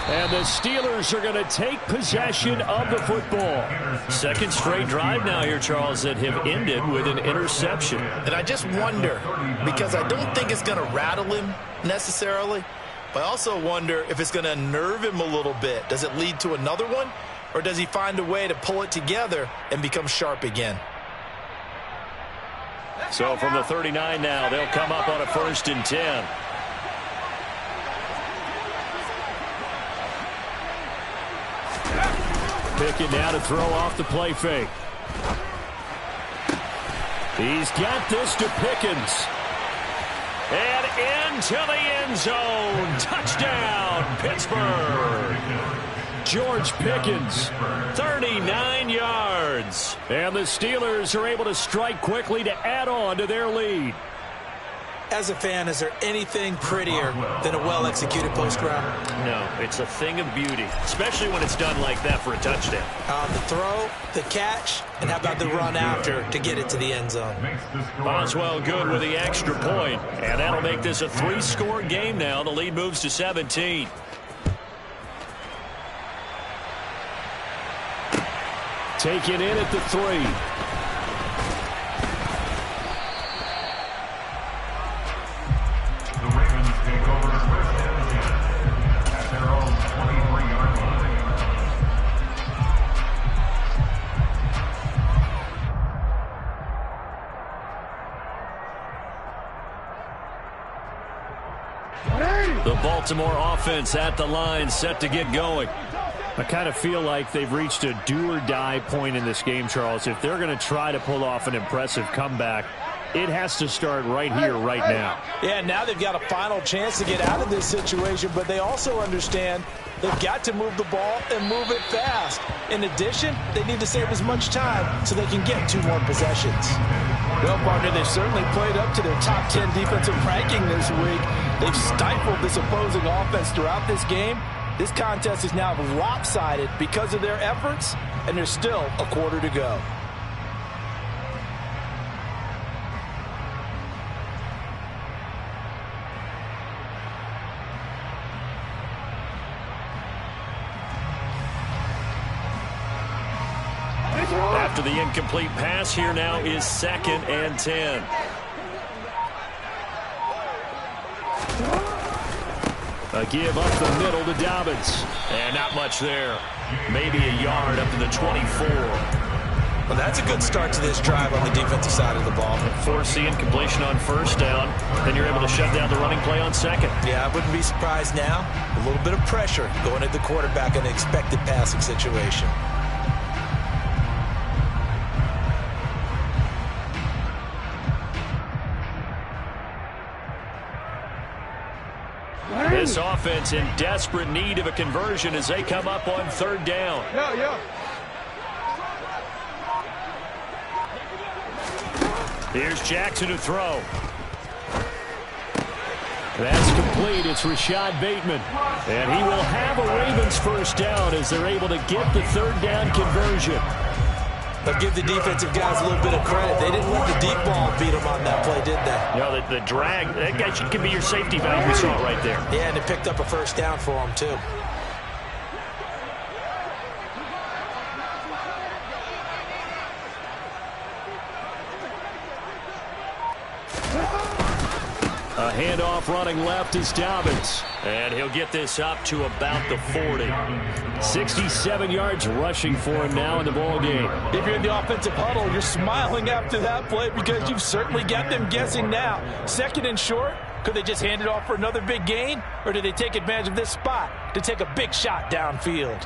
And the Steelers are going to take possession of the football. 2nd straight drive now here, Charles, that have ended with an interception. And I just wonder, because I don't think it's going to rattle him necessarily, but I also wonder if it's going to unnerve him a little bit. Does it lead to another one, or does he find a way to pull it together and become sharp again? So from the 39 now, they'll come up on a 1st and 10. Pickett now to throw off the play fake. He's got this to Pickens. And into the end zone. Touchdown, Pittsburgh. George Pickens. 39 yards. And the Steelers are able to strike quickly to add on to their lead. As a fan, is there anything prettier than a well-executed post route? No, it's a thing of beauty, especially when it's done like that for a touchdown. The throw, the catch, and how about the run after to get it to the end zone? Boswell good with the extra point, and that'll make this a 3-score game now. The lead moves to 17. Taken in at the 3. The Baltimore offense at the line, set to get going. I kind of feel like they've reached a do-or-die point in this game, Charles. If they're going to try to pull off an impressive comeback, it has to start right here, right now. Yeah, now they've got a final chance to get out of this situation, but they also understand they've got to move the ball and move it fast. In addition, they need to save as much time so they can get 2 more possessions. Well, partner, they've certainly played up to their top 10 defensive ranking this week. They've stifled this opposing offense throughout this game. This contest is now lopsided because of their efforts, and there's still a quarter to go. After the incomplete pass, here now is 2nd and 10. A give up the middle to Dobbins. And not much there. Maybe a yard up to the 24. Well, that's a good start to this drive on the defensive side of the ball. Force the incompletion on 1st down. Then you're able to shut down the running play on 2nd. Yeah, I wouldn't be surprised now. A little bit of pressure going at the quarterback in an expected passing situation. This offense in desperate need of a conversion as they come up on 3rd down. Yeah. Here's Jackson to throw. That's complete. It's Rashad Bateman. And he will have a Ravens 1st down as they're able to get the 3rd down conversion. They'll give the defensive guys a little bit of credit. They didn't let the deep ball beat them on that play, did they? You know, the drag, that guy can be your safety valve. We saw it right there. Yeah, and it picked up a 1st down for them, too. A handoff running left is Dobbins. And he'll get this up to about the 40. 67 yards rushing for him now in the ball game. If you're in the offensive huddle, you're smiling after that play because you've certainly got them guessing now. 2nd and short, could they just hand it off for another big gain? Or do they take advantage of this spot to take a big shot downfield?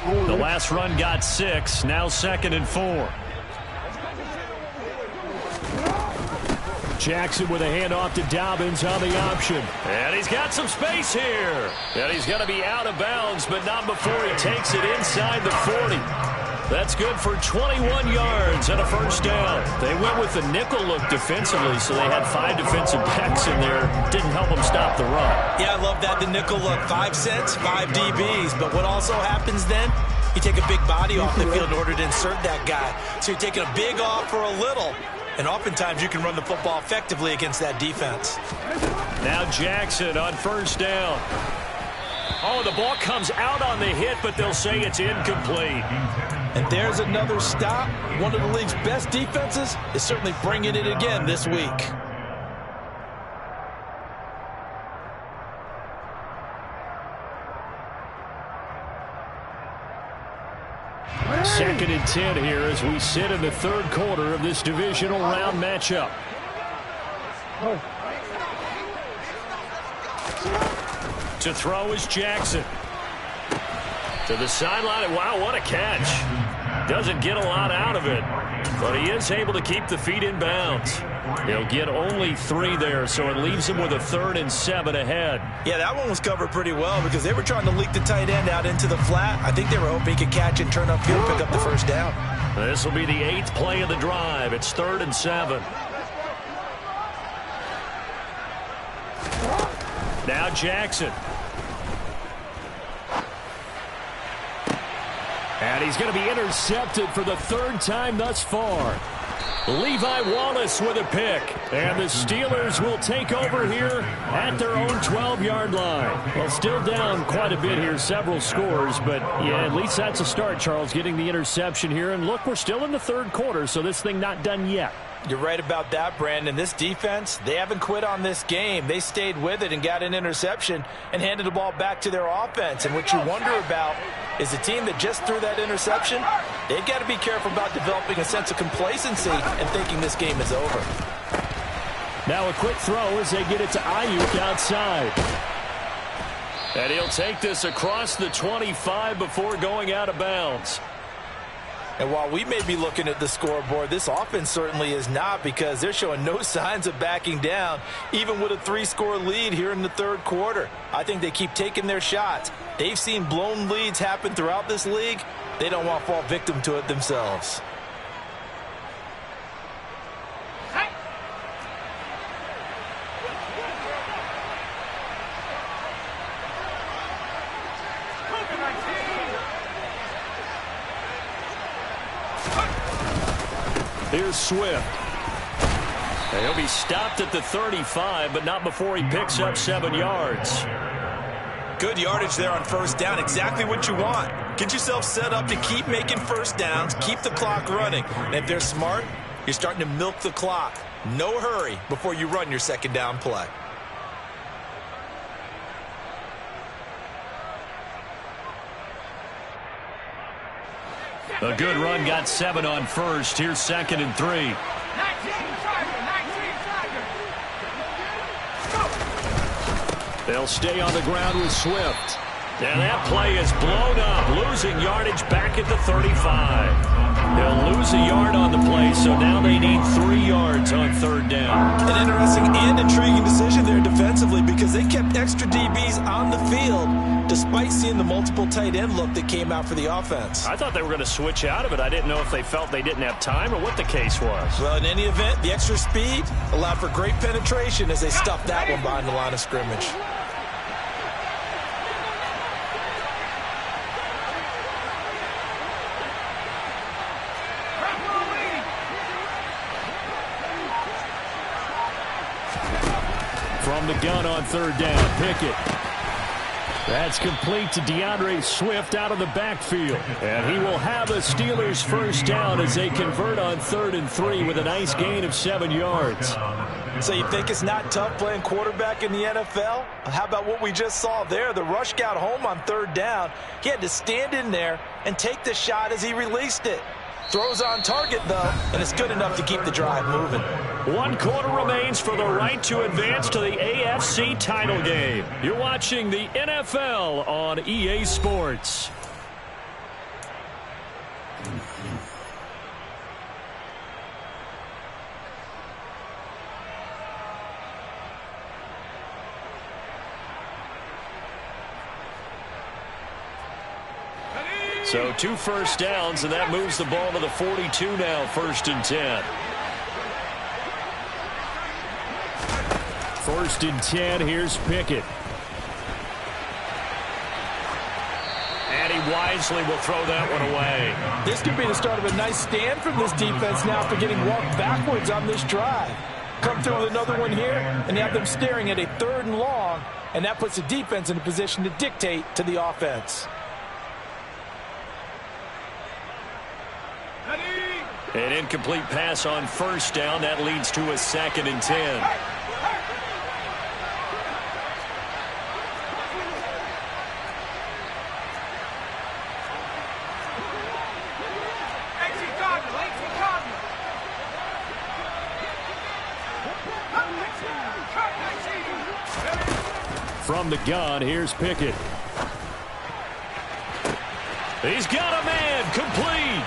The last run got 6. Now 2nd and 4. Jackson with a handoff to Dobbins on the option. And he's got some space here. And he's going to be out of bounds, but not before he takes it inside the 40. That's good for 21 yards and a first down. They went with the nickel look defensively, so they had 5 defensive backs in there. Didn't help them stop the run. Yeah, I love that, the nickel look. 5 cents, 5 DBs. But what also happens then, you take a big body off the field in order to insert that guy. So you're taking a big off for a little. And oftentimes you can run the football effectively against that defense. Now Jackson on first down. Oh, the ball comes out on the hit, but they'll say it's incomplete. And there's another stop. One of the league's best defenses is certainly bringing it again this week. Second and 10 here as we sit in the 3rd quarter of this divisional round matchup. To throw is Jackson. To the sideline. Wow, what a catch. Doesn't get a lot out of it, but he is able to keep the feet in bounds. He'll get only 3 there, so it leaves him with a 3rd and 7 ahead. Yeah, that one was covered pretty well because they were trying to leak the tight end out into the flat. I think they were hoping he could catch and turn upfield, pick up the first down. This will be the 8th play of the drive. It's 3rd and 7. Now Jackson. And he's going to be intercepted for the 3rd time thus far. Levi Wallace with a pick. And the Steelers will take over here at their own 12-yard line. Well, still down quite a bit here, several scores. But, yeah, at least that's a start, Charles, getting the interception here. And, look, we're still in the 3rd quarter, so this thing not done yet. You're right about that, Brandon. This defense, they haven't quit on this game. They stayed with it and got an interception and handed the ball back to their offense. And what you wonder about is a team that just threw that interception, they've got to be careful about developing a sense of complacency and thinking this game is over. Now a quick throw as they get it to Ayuk outside. And he'll take this across the 25 before going out of bounds. And while we may be looking at the scoreboard, this offense certainly is not, because they're showing no signs of backing down, even with a 3-score lead here in the 3rd quarter. I think they keep taking their shots. They've seen blown leads happen throughout this league. They don't want to fall victim to it themselves. Here's Swift. And he'll be stopped at the 35, but not before he picks up 7 yards. Good yardage there on first down. Exactly what you want. Get yourself set up to keep making first downs, keep the clock running. And if they're smart, you're starting to milk the clock. No hurry before you run your 2nd down play. A good run, got 7 on first. Here's 2nd and 3. They'll stay on the ground with Swift. And that play is blown up, losing yardage back at the 35. They'll lose a yard on the play, so now they need 3 yards on 3rd down. An interesting and intriguing decision there defensively, because they kept extra DBs on the field despite seeing the multiple tight end look that came out for the offense. I thought they were going to switch out of it. I didn't know if they felt they didn't have time or what the case was. Well, in any event, the extra speed allowed for great penetration as they stuffed that one behind the line of scrimmage. From the gun on 3rd down, Pickett. That's complete to DeAndre Swift out of the backfield. And he will have a Steelers first down as they convert on 3rd and 3 with a nice gain of 7 yards. So you think it's not tough playing quarterback in the NFL? How about what we just saw there? The rush got home on 3rd down. He had to stand in there and take the shot as he released it. Throws on target, though, and it's good enough to keep the drive moving. 1 quarter remains for the right to advance to the AFC title game. You're watching the NFL on EA Sports. So 2 first downs, and that moves the ball to the 42 now, 1st and 10. 1st and 10, here's Pickett. And he wisely will throw that one away. This could be the start of a nice stand from this defense now for getting walked backwards on this drive. Come through with another one here, and have them staring at a 3rd and long, and that puts the defense in a position to dictate to the offense. An incomplete pass on 1st down. That leads to a 2nd and 10. From the gun, here's Pickett. He's got a man, complete.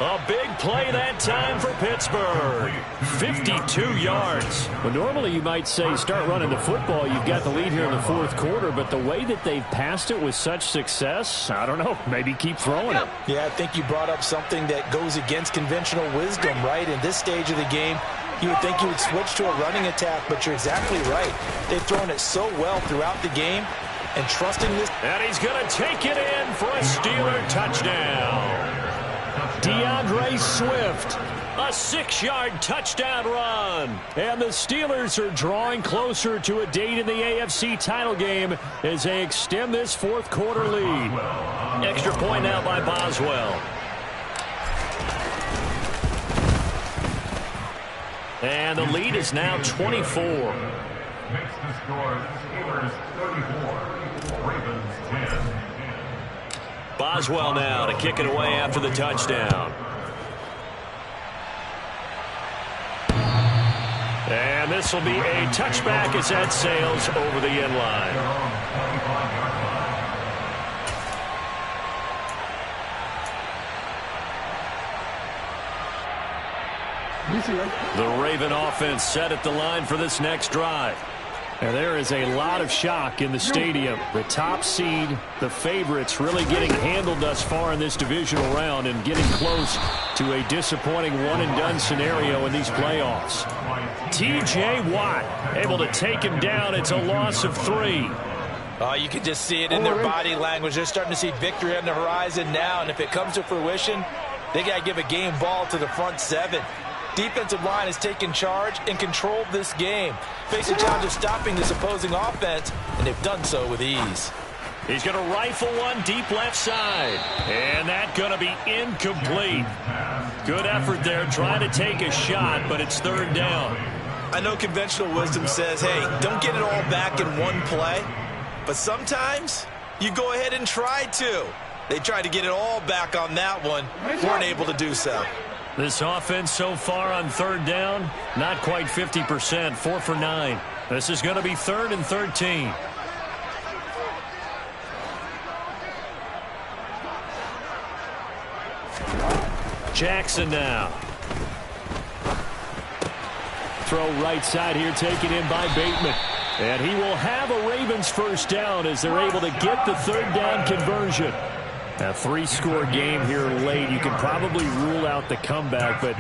A big play that time for Pittsburgh. 52 yards. Well, normally you might say start running the football. You've got the lead here in the 4th quarter, but the way that they've passed it with such success, I don't know, maybe keep throwing it. Yeah, I think you brought up something that goes against conventional wisdom, right? In this stage of the game, you would think you would switch to a running attack, but you're exactly right. They've thrown it so well throughout the game, and trusting this. And he's going to take it in for a Steeler touchdown. DeAndre Swift, a 6-yard touchdown run. And the Steelers are drawing closer to a date in the AFC title game as they extend this 4th quarter lead. Extra point now by Boswell. And the lead is now 24. Makes the score Steelers 34, Ravens 10. Boswell now to kick it away after the touchdown. And this will be a touchback as that sails over the end line. The Raven offense set at the line for this next drive. And there is a lot of shock in the stadium. The top seed, the favorites, really getting handled thus far in this divisional round and getting close to a disappointing one-and-done scenario in these playoffs. T.J. Watt able to take him down. It's a loss of 3. You can just see it in their body language. They're starting to see victory on the horizon now, and if it comes to fruition, they got to give a game ball to the front 7. Defensive line has taken charge and controlled this game, facing challenge of stopping this opposing offense, and they've done so with ease. He's going to rifle one deep left side, and that's going to be incomplete. Good effort there trying to take a shot, but it's 3rd down. I know conventional wisdom says, hey, don't get it all back in one play, but sometimes you go ahead and try to. They tried to get it all back on that one, weren't able to do so. This offense so far on 3rd down, not quite 50%, 4 for 9. This is going to be 3rd and 13. Jackson now. Throw right side here, taken in by Bateman. And he will have a Ravens 1st down as they're able to get the 3rd down conversion. A 3-score game here late. You can probably rule out the comeback, but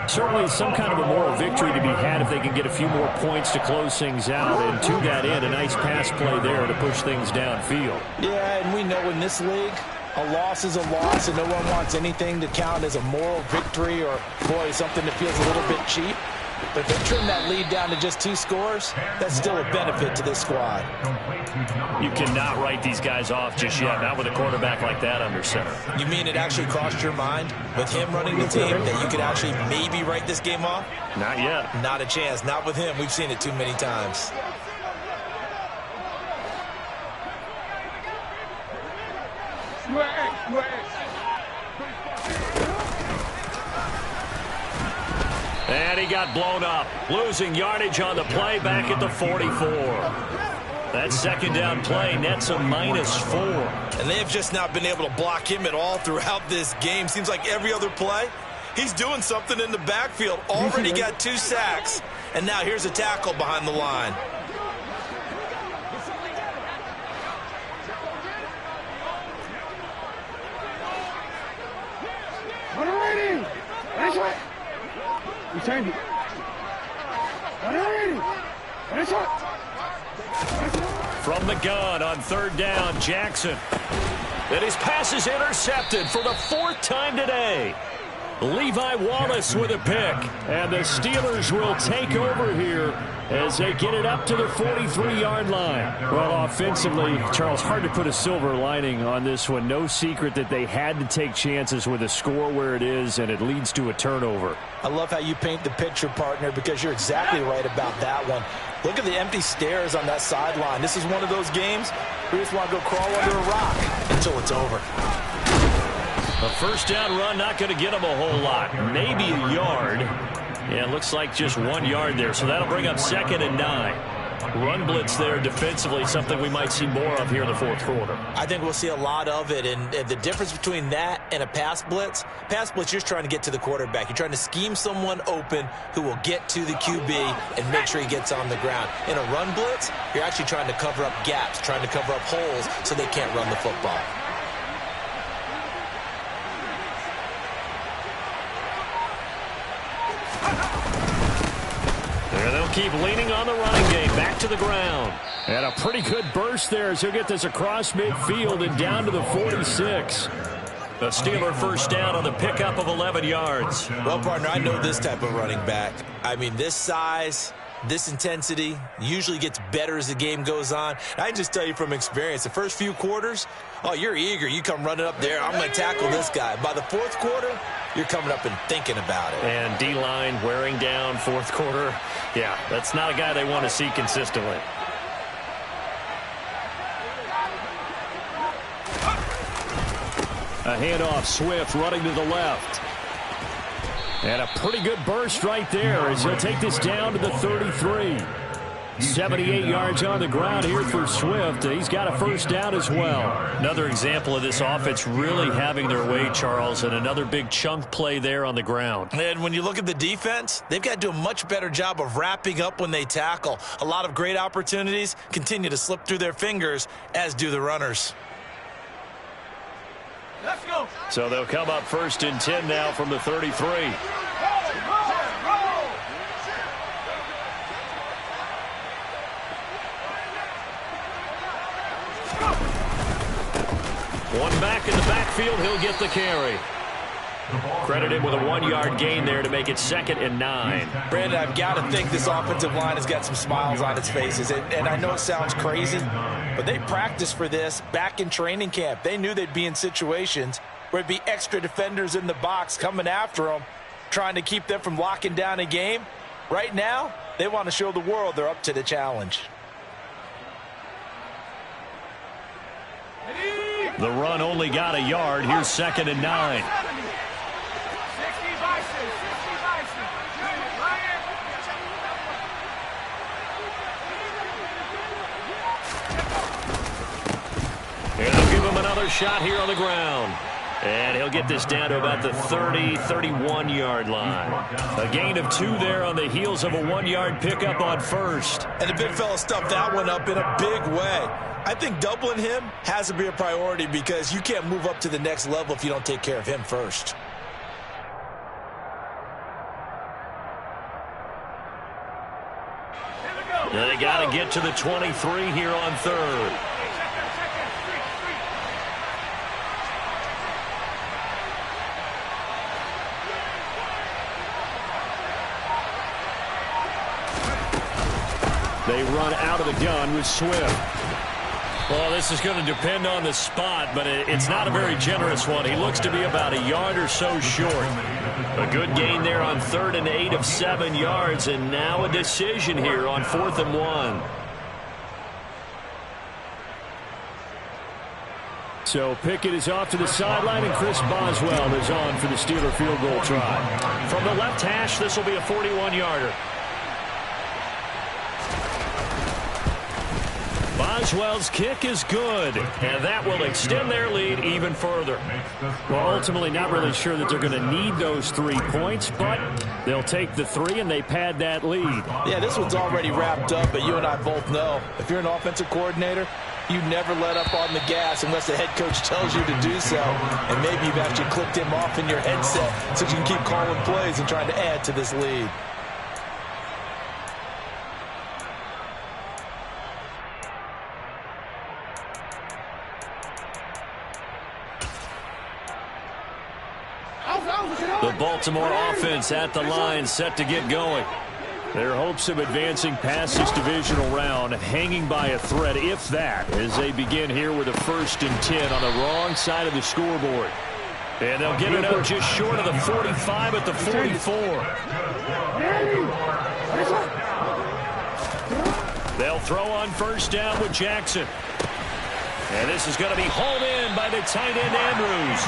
certainly some kind of a moral victory to be had if they can get a few more points to close things out. And to that end, a nice pass play there to push things downfield. Yeah, and we know in this league, a loss is a loss, and no one wants anything to count as a moral victory or, boy, something that feels a little bit cheap. But if they trim that lead down to just 2 scores, that's still a benefit to this squad. You cannot write these guys off just yet, not with a quarterback like that under center. You mean it actually crossed your mind with him running the team that you could actually maybe write this game off? Not yet. Not a chance. Not with him. We've seen it too many times. And he got blown up, losing yardage on the play back at the 44. That second down play nets a -4. And they have just not been able to block him at all throughout this game. Seems like every other play, he's doing something in the backfield. Already got 2 sacks. And now here's a tackle behind the line. Return it. From the gun on 3rd down, Jackson. And his pass is intercepted for the 4th time today. Levi Wallace with a pick. And the Steelers will take over here as they get it up to the 43-yard line. Well, offensively, Charles, hard to put a silver lining on this one. No secret that they had to take chances with a score where it is, and it leads to a turnover. I love how you paint the picture, partner, because you're exactly right about that one. Look at the empty stairs on that sideline. This is one of those games where you just want to go crawl under a rock until it's over. A 1st down run, not going to get him a whole lot. Maybe a yard. Yeah, it looks like just 1 yard there, so that'll bring up 2nd and 9. Run blitz there defensively, something we might see more of here in the 4th quarter. I think we'll see a lot of it, and the difference between that and a pass blitz, you're just trying to get to the quarterback. You're trying to scheme someone open who will get to the QB and make sure he gets on the ground. In a run blitz, you're actually trying to cover up gaps, trying to cover up holes so they can't run the football. They'll keep leaning on the running game. Back to the ground. And a pretty good burst there as he'll get this across midfield and down to the 46. The Steeler 1st down on the pickup of 11 yards. Well, partner, I know this type of running back. I mean, this size, this intensity usually gets better as the game goes on. I can just tell you from experience, the first few quarters, oh, you're eager. You come running up there. I'm going to tackle this guy. By the 4th quarter, you're coming up and thinking about it. And D-line wearing down 4th quarter. Yeah, that's not a guy they want to see consistently. A handoff, Swift running to the left. And a pretty good burst right there as he'll take this down to the 33. 78 yards on the ground here for Swift. He's got a 1st down as well. Another example of this offense really having their way, Charles, and another big chunk play there on the ground. And when you look at the defense, they've got to do a much better job of wrapping up when they tackle. A lot of great opportunities continue to slip through their fingers, as do the runners. Let's go. So they'll come up 1st and 10 now from the 33. One back in the backfield, he'll get the carry. Credit him with a 1-yard gain there to make it 2nd and 9. Brandon, I've got to think this offensive line has got some smiles on its faces. And I know it sounds crazy, but they practiced for this back in training camp. They knew they'd be in situations where it'd be extra defenders in the box coming after them, trying to keep them from locking down a game. Right now, they want to show the world they're up to the challenge. The run only got a yard. Here's 2nd and 9. And they'll give him another shot here on the ground. And he'll get this down to about the 30, 31-yard line. A gain of 2 there on the heels of a 1-yard pickup on 1st. And the big fella stuffed that one up in a big way. I think doubling him has to be a priority because you can't move up to the next level if you don't take care of him first. Now they got to get to the 23 here on 3rd. They run out of the gun with Swift. Well, this is going to depend on the spot, but it's not a very generous one. He looks to be about a yard or so short. A good gain there on 3rd and 8 of 7 yards, and now a decision here on 4th and 1. So Pickett is off to the sideline, and Chris Boswell is on for the Steeler field goal try. From the left hash, this will be a 41-yarder. Boswell's kick is good, and that will extend their lead even further. Well, ultimately, not really sure that they're going to need those 3 points, but they'll take the 3 and they pad that lead. Yeah, this one's already wrapped up, but you and I both know if you're an offensive coordinator, you never let up on the gas unless the head coach tells you to do so. And maybe you've actually clicked him off in your headset so you can keep calling plays and trying to add to this lead. The Baltimore offense at the line, set to get going. Their hopes of advancing past this divisional round hanging by a thread, if that, as they begin here with a 1st and 10 on the wrong side of the scoreboard. And they'll get it up just short of the 45 at the 44. They'll throw on 1st down with Jackson. And this is going to be hauled in by the tight end Andrews.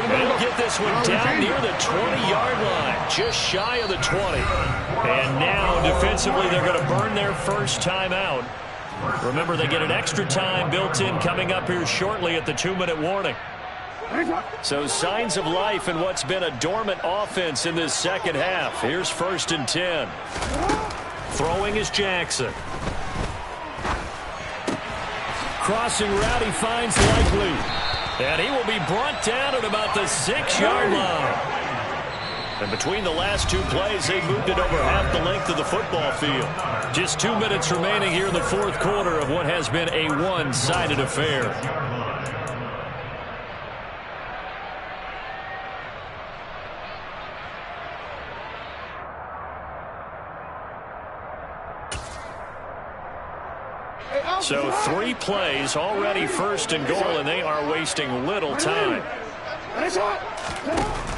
And he'll get this one down near the 20-yard line, just shy of the 20. And now, defensively, they're going to burn their first time out. Remember, they get an extra time built in coming up here shortly at the 2-minute warning. So signs of life in what's been a dormant offense in this second half. Here's 1st and 10. Throwing is Jackson. Crossing route, he finds Likely. And he will be brought down at about the 6-yard line. And between the last 2 plays, they moved it over half the length of the football field. Just 2 minutes remaining here in the 4th quarter of what has been a one-sided affair. So 3 plays, already 1st and goal, and they are wasting little time.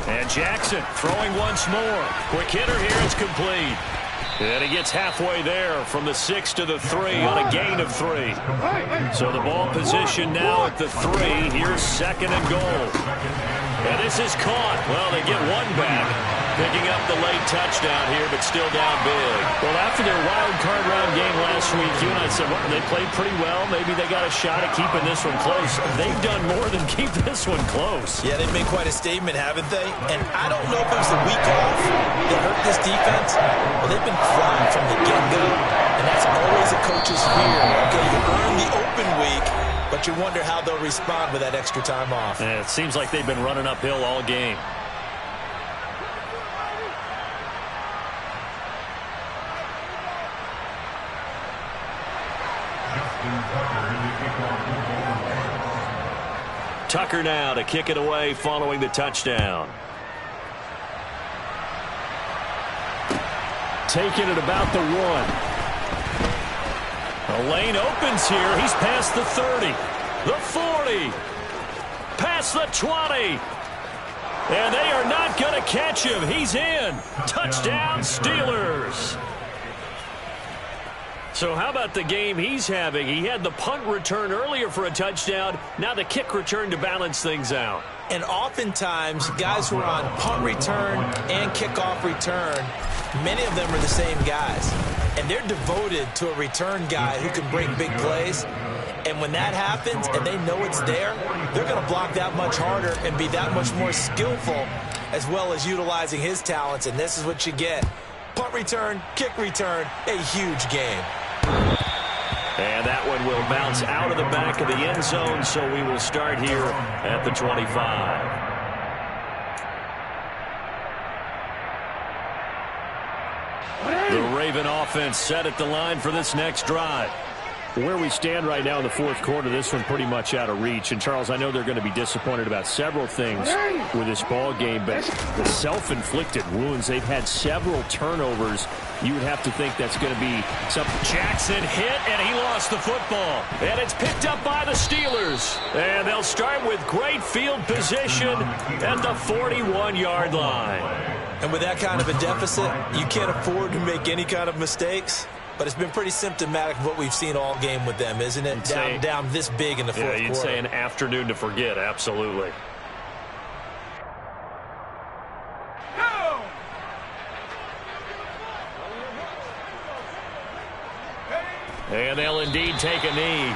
And Jackson throwing once more. Quick hitter here, it's complete. And he gets halfway there from the 6 to the 3 on a gain of 3. So the ball position now at the 3. Here's 2nd and goal. And this is caught. Well, they get one back. Picking up the late touchdown here, but still down big. Well, after their wild card round game last week, you and I said, well, they played pretty well. Maybe they got a shot at keeping this one close. They've done more than keep this one close. Yeah, they've made quite a statement, haven't they? And I don't know if it was the week off that hurt this defense. Well, they've been flying from the get-go, and that's always a coach's fear. Okay, you earn the open week, but you wonder how they'll respond with that extra time off. And it seems like they've been running uphill all game. Tucker now to kick it away following the touchdown. Taking it about the 1. The lane opens here. He's past the 30, the 40, past the 20. And they are not going to catch him. He's in. Touchdown, Steelers. So how about the game he's having? He had the punt return earlier for a touchdown. Now the kick return to balance things out. And oftentimes, guys who are on punt return and kickoff return, many of them are the same guys. And they're devoted to a return guy who can break big plays. And when that happens and they know it's there, they're going to block that much harder and be that much more skillful, as well as utilizing his talents. And this is what you get. Punt return, kick return, a huge game. And that one will bounce out of the back of the end zone, so we will start here at the 25. The Raven offense set at the line for this next drive. Where we stand right now in the 4th quarter, this one pretty much out of reach. And, Charles, I know they're going to be disappointed about several things with this ball game, but the self-inflicted wounds, they've had several turnovers. You would have to think that's going to be something. Jackson hit, and he lost the football. And it's picked up by the Steelers. And they'll start with great field position at the 41-yard line. And with that kind of a deficit, you can't afford to make any kind of mistakes. But it's been pretty symptomatic of what we've seen all game with them, isn't it? Down this big in the fourth quarter. Yeah, you'd say an afternoon to forget, absolutely. And they'll indeed take a knee.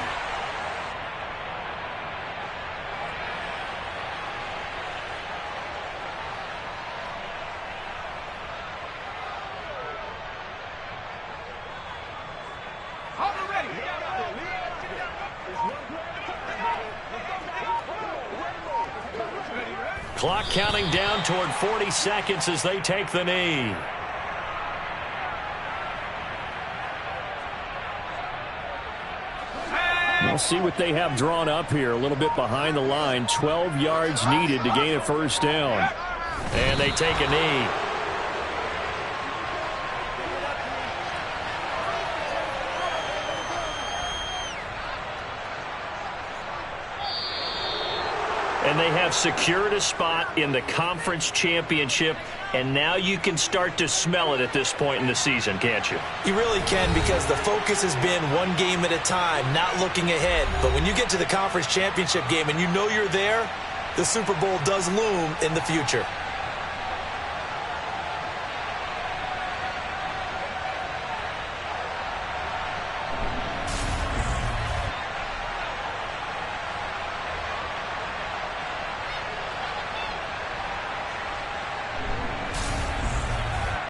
Clock counting down toward 40 seconds as they take the knee. We'll see what they have drawn up here. A little bit behind the line. 12 yards needed to gain a first down. And they take a knee. And they have secured a spot in the conference championship, and now you can start to smell it at this point in the season, can't you? You really can, because the focus has been one game at a time, not looking ahead. But when you get to the conference championship game and you know you're there, the Super Bowl does loom in the future.